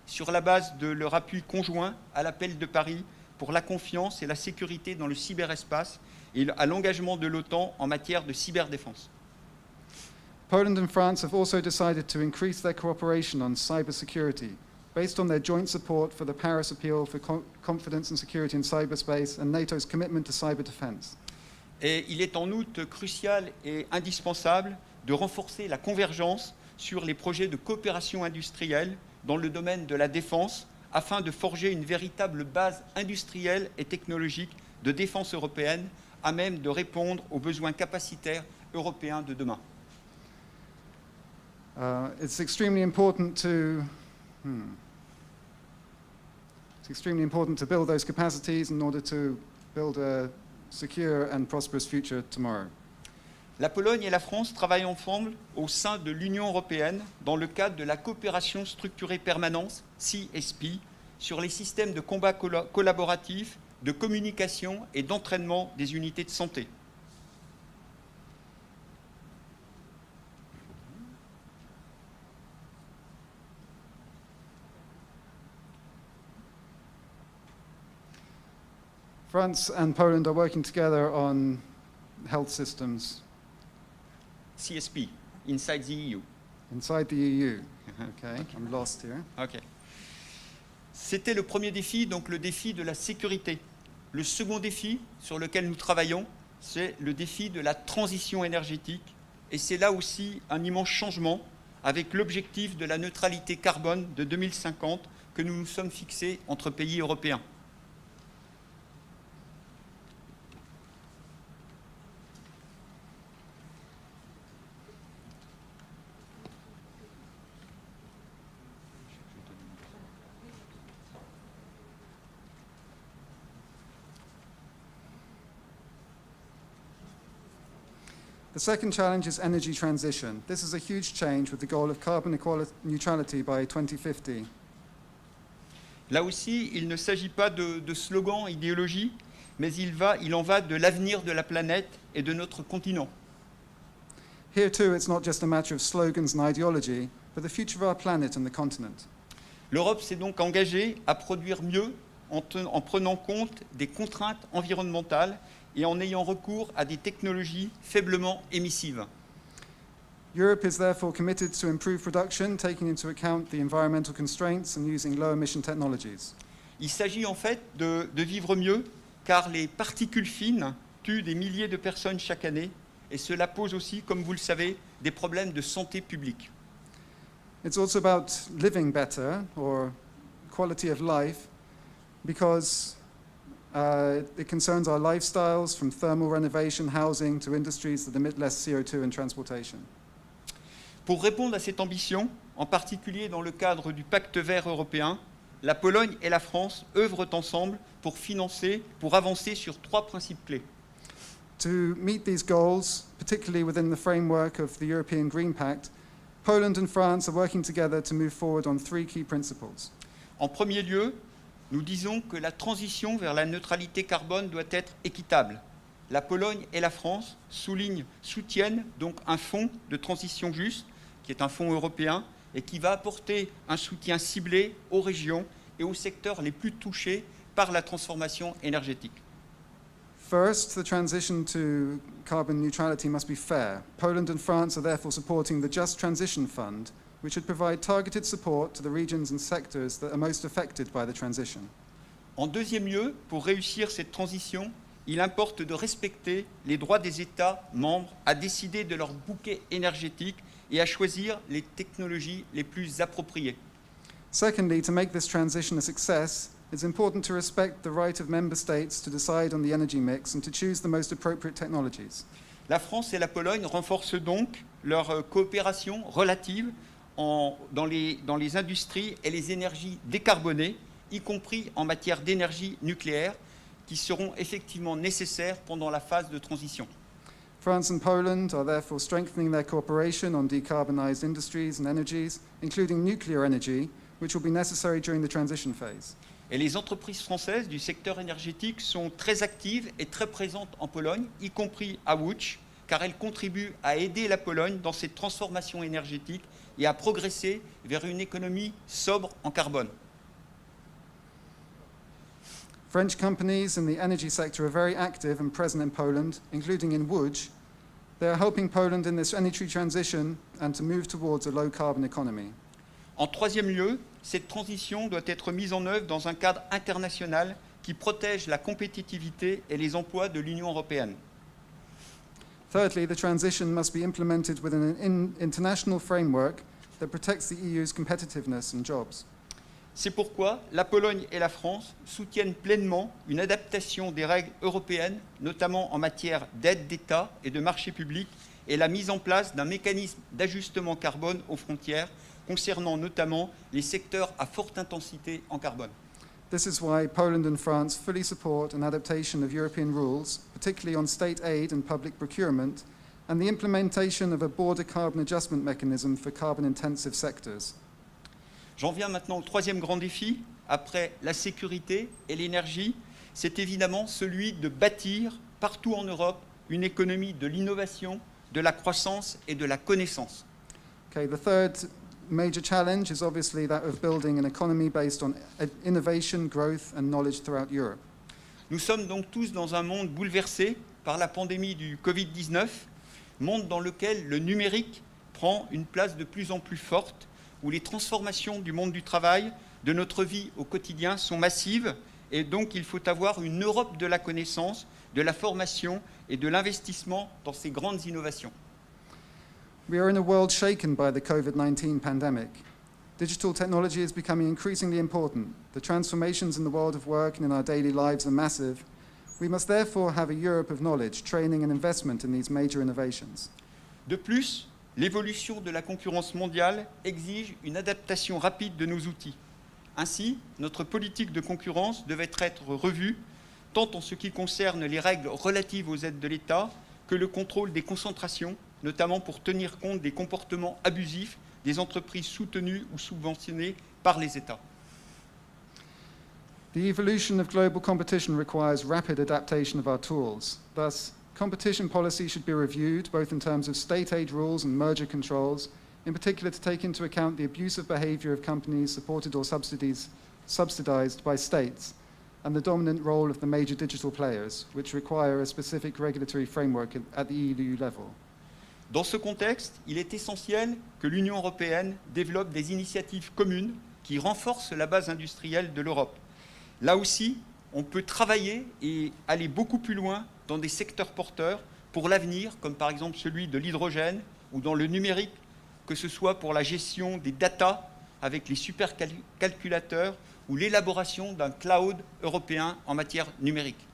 sur la base de leur appui conjoint à l'appel de Paris pour la confiance et la sécurité dans le cyberespace et à l'engagement de l'OTAN en matière de cyberdéfense. Poland and France have also decided to increase their cooperation on cybersecurity, based on their joint support for the Paris Appeal for Confidence and Security in Cyberspace and NATO's commitment to cyber defense. Et il est en outre crucial et indispensable de renforcer la convergence sur les projets de coopération industrielle dans le domaine de la défense afin de forger une véritable base industrielle et technologique de défense européenne à même de répondre aux besoins capacitaires européens de demain. It's extremely important to build those capacities in order to build a secure and prosperous future tomorrow. La Pologne et la France travaillent ensemble au sein de l'Union européenne dans le cadre de la coopération structurée permanente, CSP, sur les systèmes de combat collaboratifs, de communication et d'entraînement des unités de santé. France and Poland are working together on health systems CSP, inside the EU. inside the EU. Okay, I'm lost here. Ok. C'était le premier défi, donc le défi de la sécurité. Le second défi sur lequel nous travaillons, c'est le défi de la transition énergétique. Et c'est là aussi un immense changement avec l'objectif de la neutralité carbone de 2050 que nous nous sommes fixés entre pays européens. The second challenge is energy transition. This is a huge change with the goal of carbon neutrality by 2050. Là aussi, il ne s'agit pas de slogan, idéologie, mais il en va de l'avenir de la planète et de notre continent. Here too, it's not just a matter of slogans and ideology, but the future of our planet and the continent. L'Europe s'est donc engagée à produire mieux en prenant compte des contraintes environnementales et en ayant recours à des technologies faiblement émissives. Europe is therefore committed to improve production, taking into account the environmental constraints and using low-emission technologies. Il s'agit en fait de vivre mieux, car les particules fines tuent des milliers de personnes chaque année, et cela pose aussi, comme vous le savez, des problèmes de santé publique. It's also about living better, or quality of life, because it concerns our lifestyles, from thermal renovation, housing, to industries that emit less CO2 and transportation. Pour répondre à cette ambition, en particulier dans le cadre du Pacte vert européen, la Pologne et la France œuvrent ensemble pour avancer sur 3 principes clés. To meet these goals, particularly within the framework of the European Green Pact, Poland and France are working together to move forward on 3 key principles. En premier lieu, nous disons que la transition vers la neutralité carbone doit être équitable. La Pologne et la France soutiennent donc un fonds de transition juste, qui est un fonds européen, et qui va apporter un soutien ciblé aux régions et aux secteurs les plus touchés par la transformation énergétique. First, the transition to carbon neutrality must be fair. Poland and France are therefore supporting the Just Transition Fund, which should provide targeted support to the regions and sectors that are most affected by the transition. En deuxième lieu, pour réussir cette transition, il importe de respecter les droits des États membres à décider de leur bouquet énergétique et à choisir les technologies les plus appropriées. Secondly, to make this transition a success, it's important to respect the right of member states to decide on the energy mix and to choose the most appropriate technologies. La France et la Pologne renforcent donc leur coopération relative dans les industries et les énergies décarbonées, y compris en matière d'énergie nucléaire, qui seront effectivement nécessaires pendant la phase de transition. France and Poland are therefore strengthening their cooperation on decarbonized industries and energies, including nuclear energy, which will be necessary during the transition phase. Et les entreprises françaises du secteur énergétique sont très actives et très présentes en Pologne, y compris à Łódź, car elles contribuent à aider la Pologne dans cette transformation énergétique et à progresser vers une économie sobre en carbone. French companies in the energy sector are very active and present in Poland, including in Łódź. They are helping Poland in this energy transition and to move towards a low-carbon economy. En troisième lieu, cette transition doit être mise en œuvre dans un cadre international qui protège la compétitivité et les emplois de l'Union européenne. Thirdly, the transition must be implemented within an international framework that protects the EU's competitiveness and jobs. C'est pourquoi la Pologne et la France soutiennent pleinement une adaptation des règles européennes, notamment en matière d'aide d'État et de marchés publics, et la mise en place d'un mécanisme d'ajustement carbone aux frontières, concernant notamment les secteurs à forte intensité en carbone. This is why Poland and France fully support an adaptation of European rules, particularly on state aid and public procurement, and the implementation of a border carbon adjustment mechanism for carbon-intensive sectors. J'en viens maintenant au troisième grand défi, après la sécurité et l'énergie, c'est évidemment celui de bâtir partout en Europe une économie de l'innovation, de la croissance et de la connaissance. Okay, the third major challenge is obviously that of building an economy based on innovation, growth and knowledge throughout Europe. Nous sommes donc tous dans un monde bouleversé par la pandémie du Covid-19, monde dans lequel le numérique prend une place de plus en plus forte, où les transformations du monde du travail, de notre vie au quotidien sont massives, et donc il faut avoir une Europe de la connaissance, de la formation et de l'investissement dans ces grandes innovations. We are in a world shaken by the COVID-19 pandemic. Digital technology is becoming increasingly important. The transformations in the world of work and in our daily lives are massive. We must therefore have a Europe of knowledge, training and investment in these major innovations. De plus, l'évolution de la concurrence mondiale exige une adaptation rapide de nos outils. Ainsi, notre politique de concurrence devait être revue, tant en ce qui concerne les règles relatives aux aides de l'État que le contrôle des concentrations, notamment pour tenir compte des comportements abusifs des entreprises soutenues ou subventionnées par les États. The evolution of global competition requires rapid adaptation of our tools. Thus, competition policy should be reviewed, both in terms of state aid rules and merger controls, in particular to take into account the abusive behavior of companies supported or subsidized by states, and the dominant role of the major digital players, which require a specific regulatory framework at the EU level. Dans ce contexte, il est essentiel que l'Union européenne développe des initiatives communes qui renforcent la base industrielle de l'Europe. Là aussi, on peut travailler et aller beaucoup plus loin dans des secteurs porteurs pour l'avenir, comme par exemple celui de l'hydrogène ou dans le numérique, que ce soit pour la gestion des data avec les supercalculateurs ou l'élaboration d'un cloud européen en matière numérique.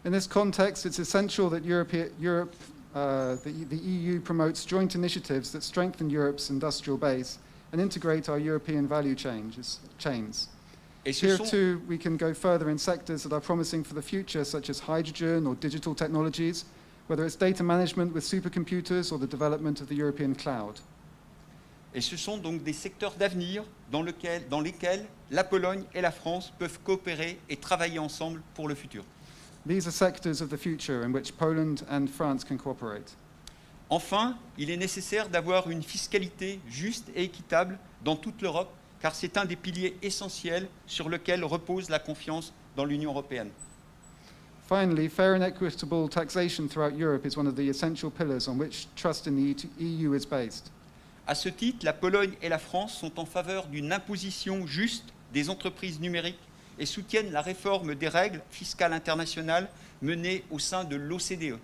In this context, it's essential that the EU promotes joint initiatives that strengthen Europe's industrial base and integrate our European value chains. Et ce Here sont- too, we can go further in sectors that are promising for the future, such as hydrogen or digital technologies, whether it's data management with supercomputers or the development of the European cloud. Et ce sont donc des secteurs d'avenir dans lesquels la Pologne et la France peuvent coopérer et travailler ensemble pour le futur. These are sectors of the future in which Poland and France can cooperate. Enfin, il est nécessaire d'avoir une fiscalité juste et équitable dans toute l'Europe, car c'est un des piliers essentiels sur lequel repose la confiance dans l'Union européenne. Finally, fair and equitable taxation throughout Europe is one of the essential pillars on which trust in the EU is based. À ce titre, la Pologne et la France sont en faveur d'une imposition juste des entreprises numériques et soutiennent la réforme des règles fiscales internationales menées au sein de l'OCDE.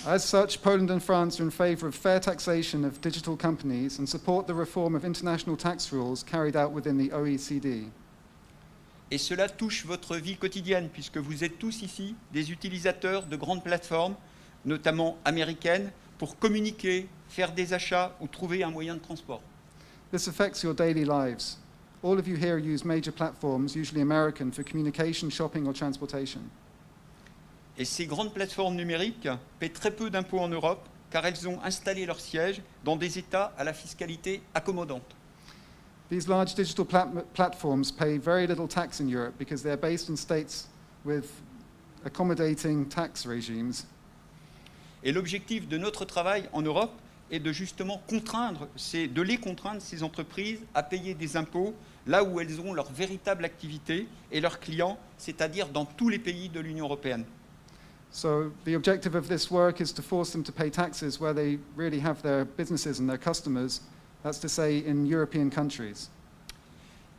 As such, Poland and France are in favour of fair taxation of digital companies and support the reform of international tax rules carried out within the OECD. Et cela touche votre vie quotidienne, puisque vous êtes tous ici des utilisateurs de grandes plateformes, notamment américaines, pour communiquer, faire des achats ou trouver un moyen de transport. This affects your daily lives. All of you here use major platforms, usually American, for communication, shopping or transportation. Et ces grandes plateformes numériques paient très peu d'impôts en Europe, car elles ont installé leur siège dans des États à la fiscalité accommodante. These large digital platforms pay very little tax in Europe because they are based in states with accommodating tax regimes. Et l'objectif de notre travail en Europe est de justement les contraindre, ces entreprises, à payer des impôts là où elles ont leur véritable activité et leurs clients, c'est-à-dire dans tous les pays de l'Union européenne. So the objective of this work is to force them to pay taxes where they really have their businesses and their customers, That's to say, in European countries.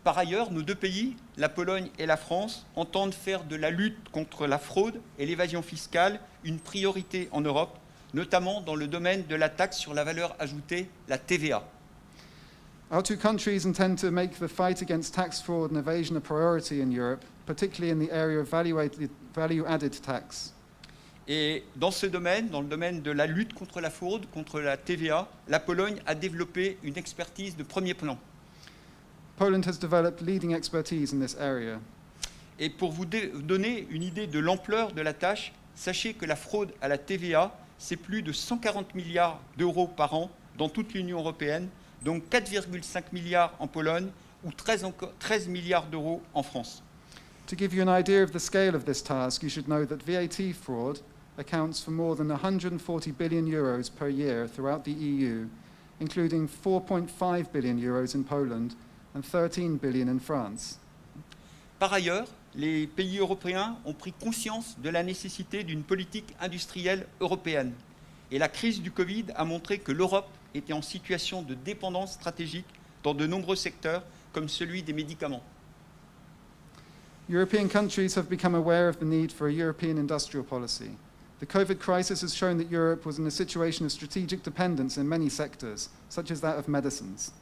Par ailleurs, nos deux pays, la Pologne et la France, entendent faire de la lutte contre la fraude et l'évasion fiscale une priorité en Europe, notamment dans le domaine de la taxe sur la valeur ajoutée, la TVA. Our two countries intend to make the fight against tax fraud and evasion a priority in Europe, particularly in the area of value-added tax. Et dans ce domaine, dans le domaine de la lutte contre la fraude, contre la TVA, la Pologne a développé une expertise de premier plan. Poland has developed leading expertise in this area. Et pour vous donner une idée de l'ampleur de la tâche, sachez que la fraude à la TVA, c'est plus de 140 milliards d'euros par an dans toute l'Union européenne, donc 4,5 milliards en Pologne ou 13 milliards d'euros en France. To give you an idea of the scale of this task, you should know that VAT fraud accounts for more than 140 billion euros per year throughout the EU, including 4.5 billion euros in Poland and 13 billion in France. Par ailleurs, les pays européens ont pris conscience de la nécessité d'une politique industrielle européenne. Et la crise du Covid a montré que l'Europe était en situation de dépendance stratégique dans de nombreux secteurs, comme celui des médicaments. European countries have become aware of the need for a European industrial policy. The COVID crisis has shown that Europe was in a situation of strategic dependence in many sectors, such as that of medicines.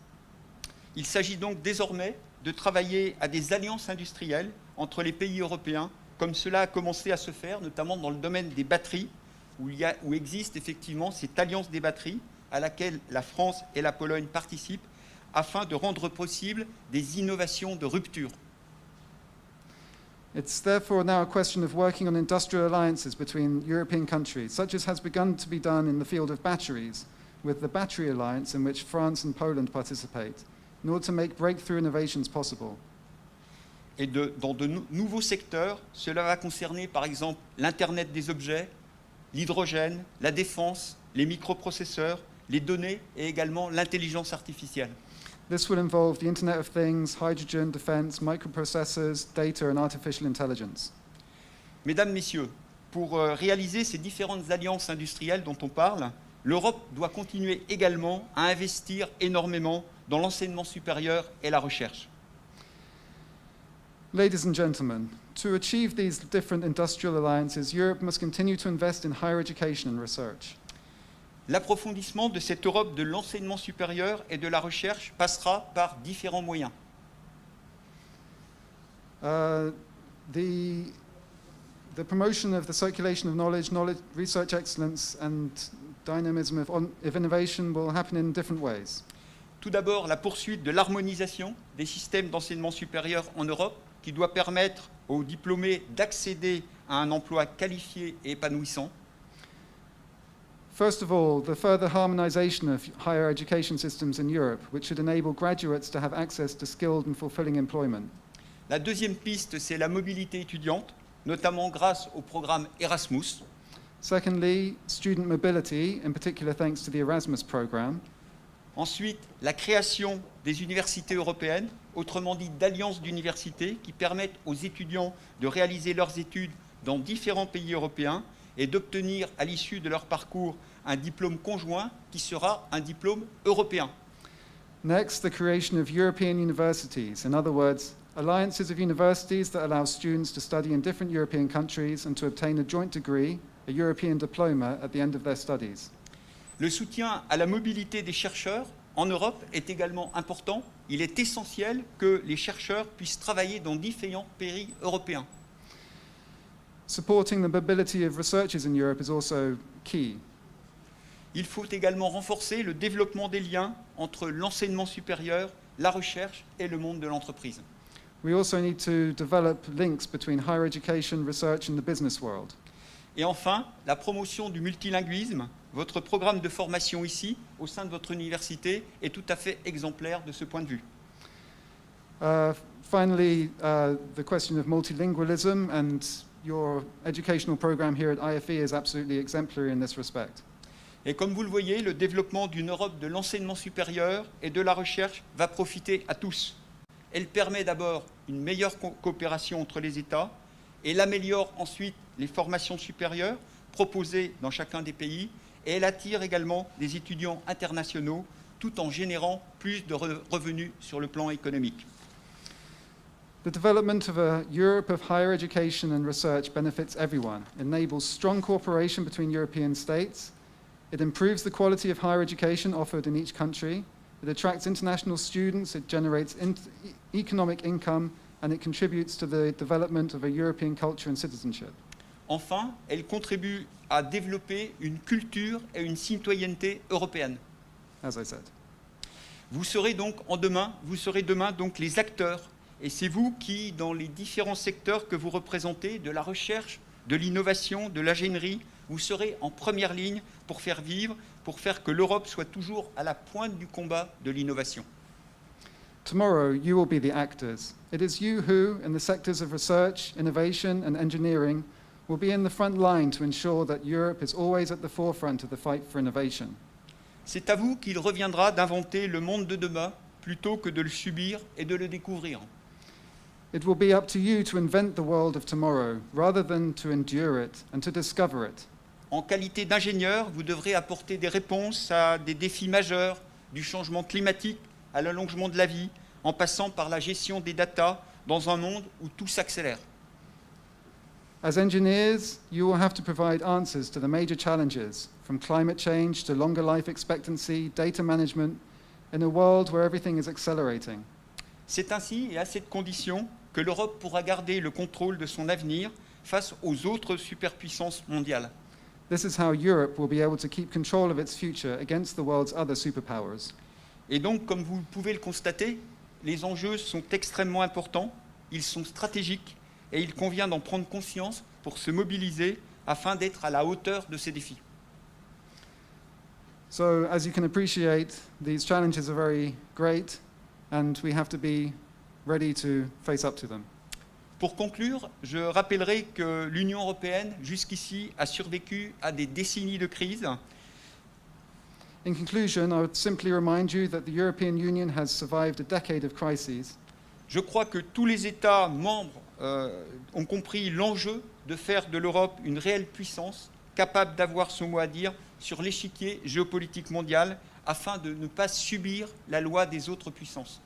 Il s'agit donc désormais de travailler à des alliances industrielles entre les pays européens, comme cela a commencé à se faire, notamment dans le domaine des batteries, où existe effectivement cette alliance des batteries à laquelle la France et la Pologne participent, afin de rendre possible des innovations de rupture. It's therefore now a question of working on industrial alliances between European countries, such as has begun to be done in the field of batteries, with the Battery Alliance in which France and Poland participate, in order to make breakthrough innovations possible. Et dans de nouveaux secteurs, cela va concerner par exemple l'Internet des objets, l'hydrogène, la défense, les microprocesseurs, les données et également l'intelligence artificielle. This will involve the Internet of Things, hydrogen, defense, microprocessors, data and artificial intelligence. Mesdames, Messieurs, pour réaliser ces différentes alliances industrielles dont on parle, l'Europe doit continuer également à investir énormément dans l'enseignement supérieur et la recherche. Ladies and gentlemen, to achieve these different industrial alliances, Europe must continue to invest in higher education and research. L'approfondissement de cette Europe de l'enseignement supérieur et de la recherche passera par différents moyens. The promotion of the circulation of knowledge, research excellence and dynamism of innovation will happen in different ways. Tout d'abord, la poursuite de l'harmonisation des systèmes d'enseignement supérieur en Europe, qui doit permettre aux diplômés d'accéder à un emploi qualifié et épanouissant. First of all, the further harmonization of higher education systems in Europe, which should enable graduates to have access to skilled and fulfilling employment. La deuxième piste, c'est la mobilité étudiante, notamment grâce au programme Erasmus. Secondly, student mobility, in particular thanks to the Erasmus program. Ensuite, la création des universités européennes, autrement dit d'alliances d'universités qui permettent aux étudiants de réaliser leurs études dans différents pays européens et d'obtenir à l'issue de leur parcours un diplôme conjoint qui sera un diplôme européen. Next, the creation of European universities, in other words, alliances of universities that allow students to study in different European countries and to obtain a joint degree, a European diploma, at the end of their studies. Le soutien à la mobilité des chercheurs en Europe est également important. Il est essentiel que les chercheurs puissent travailler dans différents pays européens. Supporting the mobility of researchers in Europe is also key. Il faut également renforcer le développement des liens entre l'enseignement supérieur, la recherche et le monde de l'entreprise. We also need to develop links between higher education, research and the business world. Et enfin, la promotion du multilinguisme. Votre programme de formation ici, au sein de votre université, est tout à fait exemplaire de ce point de vue. Finally, the question of multilingualism, and your educational program here at IFE is absolutely exemplary in this respect. Et comme vous le voyez, le développement d'une Europe de l'enseignement supérieur et de la recherche va profiter à tous. Elle permet d'abord une meilleure coopération entre les États et elle améliore ensuite les formations supérieures proposées dans chacun des pays et elle attire également des étudiants internationaux tout en générant plus de revenus sur le plan économique. The development of a Europe of higher education and research benefits everyone, enables strong cooperation between European states, it improves the quality of higher education offered in each country, it attracts international students, it generates economic income, and it contributes to the development of a European culture and citizenship. Enfin, elle contribue à développer une culture et une citoyenneté européenne. As I said. Vous serez demain donc les acteurs, et c'est vous qui, dans les différents secteurs que vous représentez, de la recherche, de l'innovation, de l'ingénierie, vous serez en première ligne pour faire vivre, pour faire que l'Europe soit toujours à la pointe du combat de l'innovation. Tomorrow, you will be the actors. It is you who, in the sectors of research, innovation, and engineering, will be in the front line to ensure that Europe is always at the forefront of the fight for innovation. C'est à vous qu'il reviendra d'inventer le monde de demain plutôt que de le subir et de le découvrir. It will be up to you to invent the world of tomorrow, rather than to endure it and to discover it. En qualité d'ingénieur, vous devrez apporter des réponses à des défis majeurs, du changement climatique à l'allongement de la vie, en passant par la gestion des data dans un monde où tout s'accélère. As engineers, you will have to provide answers to the major challenges, from climate change to longer life expectancy, data management, in a world where everything is accelerating. C'est ainsi et à cette condition que l'Europe pourra garder le contrôle de son avenir face aux autres superpuissances mondiales. This is how Europe will be able to keep control of its future against the world's other superpowers. Et donc, comme vous pouvez le constater, les enjeux sont extrêmement importants, ils sont stratégiques et il convient d'en prendre conscience pour se mobiliser afin d'être à la hauteur de ces défis. So, as you can appreciate, these challenges are very great and we have to be ready to face up to them. Pour conclure, je rappellerai que l'Union européenne, jusqu'ici, a survécu à des décennies de crise. In conclusion, I would simply remind you that the European Union has survived a decade of crises. Je crois que tous les États membres ont compris l'enjeu de faire de l'Europe une réelle puissance, capable d'avoir son mot à dire sur l'échiquier géopolitique mondial, afin de ne pas subir la loi des autres puissances.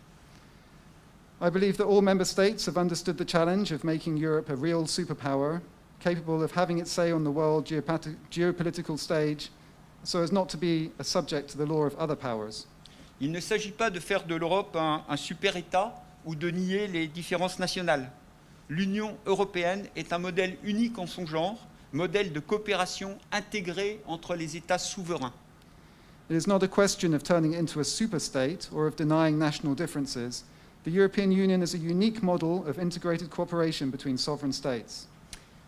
I believe that all member states have understood the challenge of making Europe a real superpower, capable of having its say on the world geopolitical stage, so as not to be a subject to the law of other powers. Il ne s'agit pas de faire de l'Europe un super-État ou de nier les différences nationales. L'Union européenne est un modèle unique en son genre, modèle de coopération intégrée entre les États souverains. It is not a question of turning it into a superstate or of denying national differences. The European Union is a unique model of integrated cooperation between sovereign states.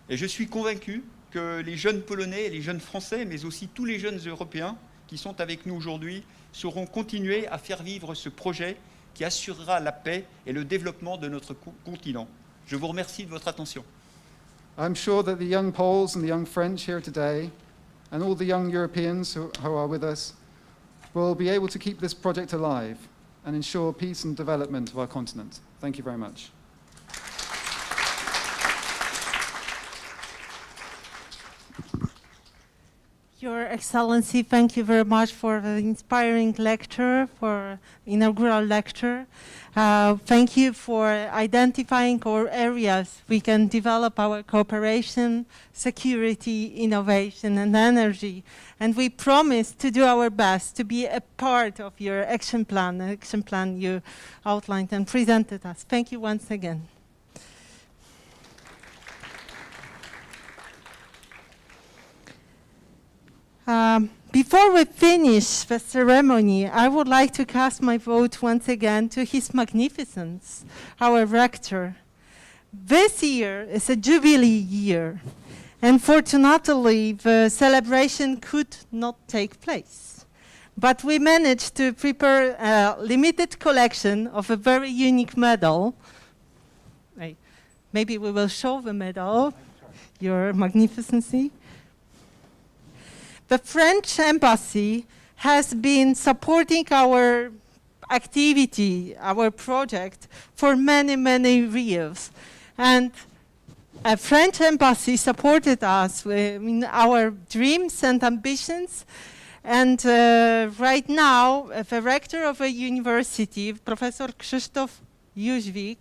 Et je suis convaincu que les jeunes Polonais et les jeunes Français, mais aussi tous les jeunes Européens qui sont avec nous aujourd'hui, sauront continuer à faire vivre ce projet qui assurera la paix et le développement de notre continent. Je vous remercie de votre attention. I'm sure that the young Poles and the young French here today, and all the young Europeans who are with us, will be able to keep this project alive and ensure peace and development of our continent. Thank you very much. Your Excellency, thank you very much for the inspiring lecture, for inaugural lecture. Thank you for identifying our areas we can develop our cooperation, security, innovation, and energy. And we promise to do our best to be a part of your action plan you outlined and presented us. Thank you once again. Before we finish the ceremony, I would like to cast my vote once again to His Magnificence, our Rector. This year is a Jubilee year. Unfortunately, the celebration could not take place. But we managed to prepare a limited collection of a very unique medal. Maybe we will show the medal, Your Magnificency. The French Embassy has been supporting our activity, our project, for many, many years. And a French Embassy supported us in our dreams and ambitions And right now, the rector of a university, Professor Krzysztof Jóźwik,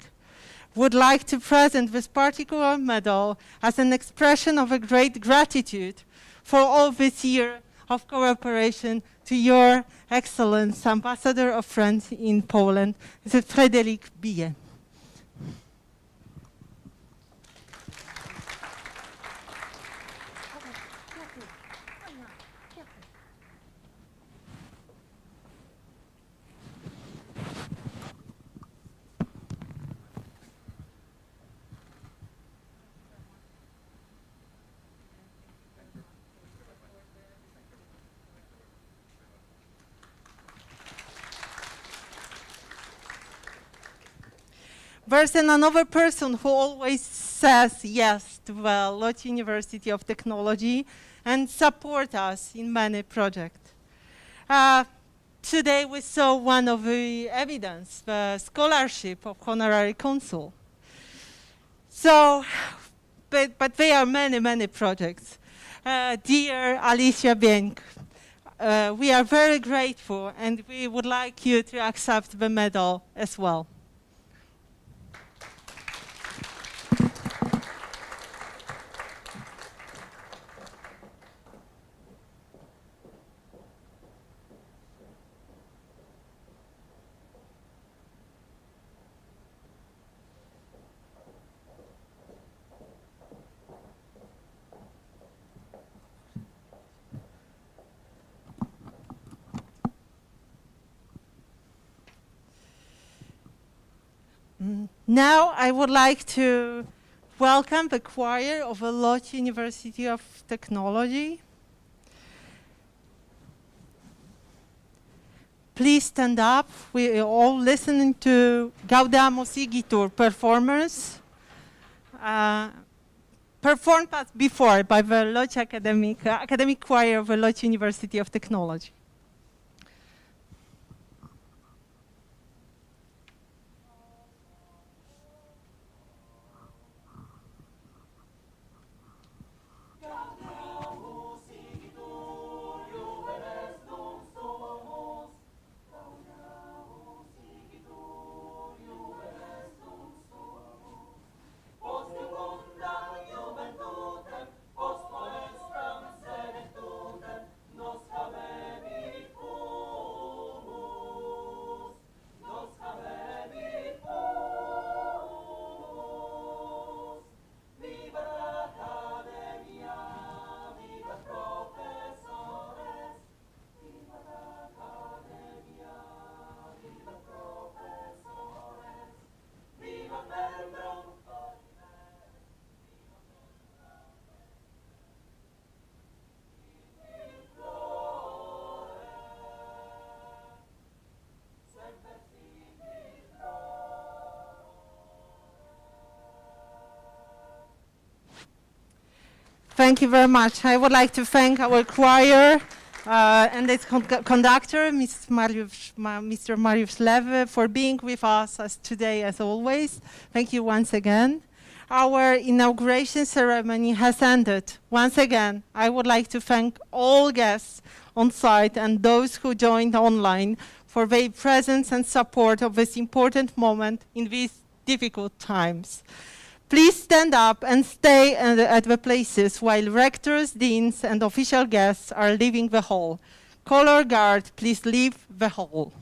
would like to present this particular medal as an expression of a great gratitude for all this year of cooperation to your Excellence, Ambassador of France in Poland, Frédéric Billet. There's another person who always says yes to the Łódź University of Technology and support us in many projects. Today we saw one of the evidence, the scholarship of honorary consul. So, but there are many, many projects. Dear Alicia Bieńk, we are very grateful and we would like you to accept the medal as well. Now I would like to welcome the choir of the Łódź University of Technology. Please stand up. We are all listening to Gaudamus Igitur performance, performed before by the Łódź academic choir of the Łódź University of Technology. Thank you very much. I would like to thank our choir and its conductor, Mr. Mariusz Lewy, for being with us as today, as always. Thank you once again. Our inauguration ceremony has ended. Once again, I would like to thank all guests on site and those who joined online for their presence and support of this important moment in these difficult times. Please stand up and stay at the places while rectors, deans, and official guests are leaving the hall. Color guard, please leave the hall.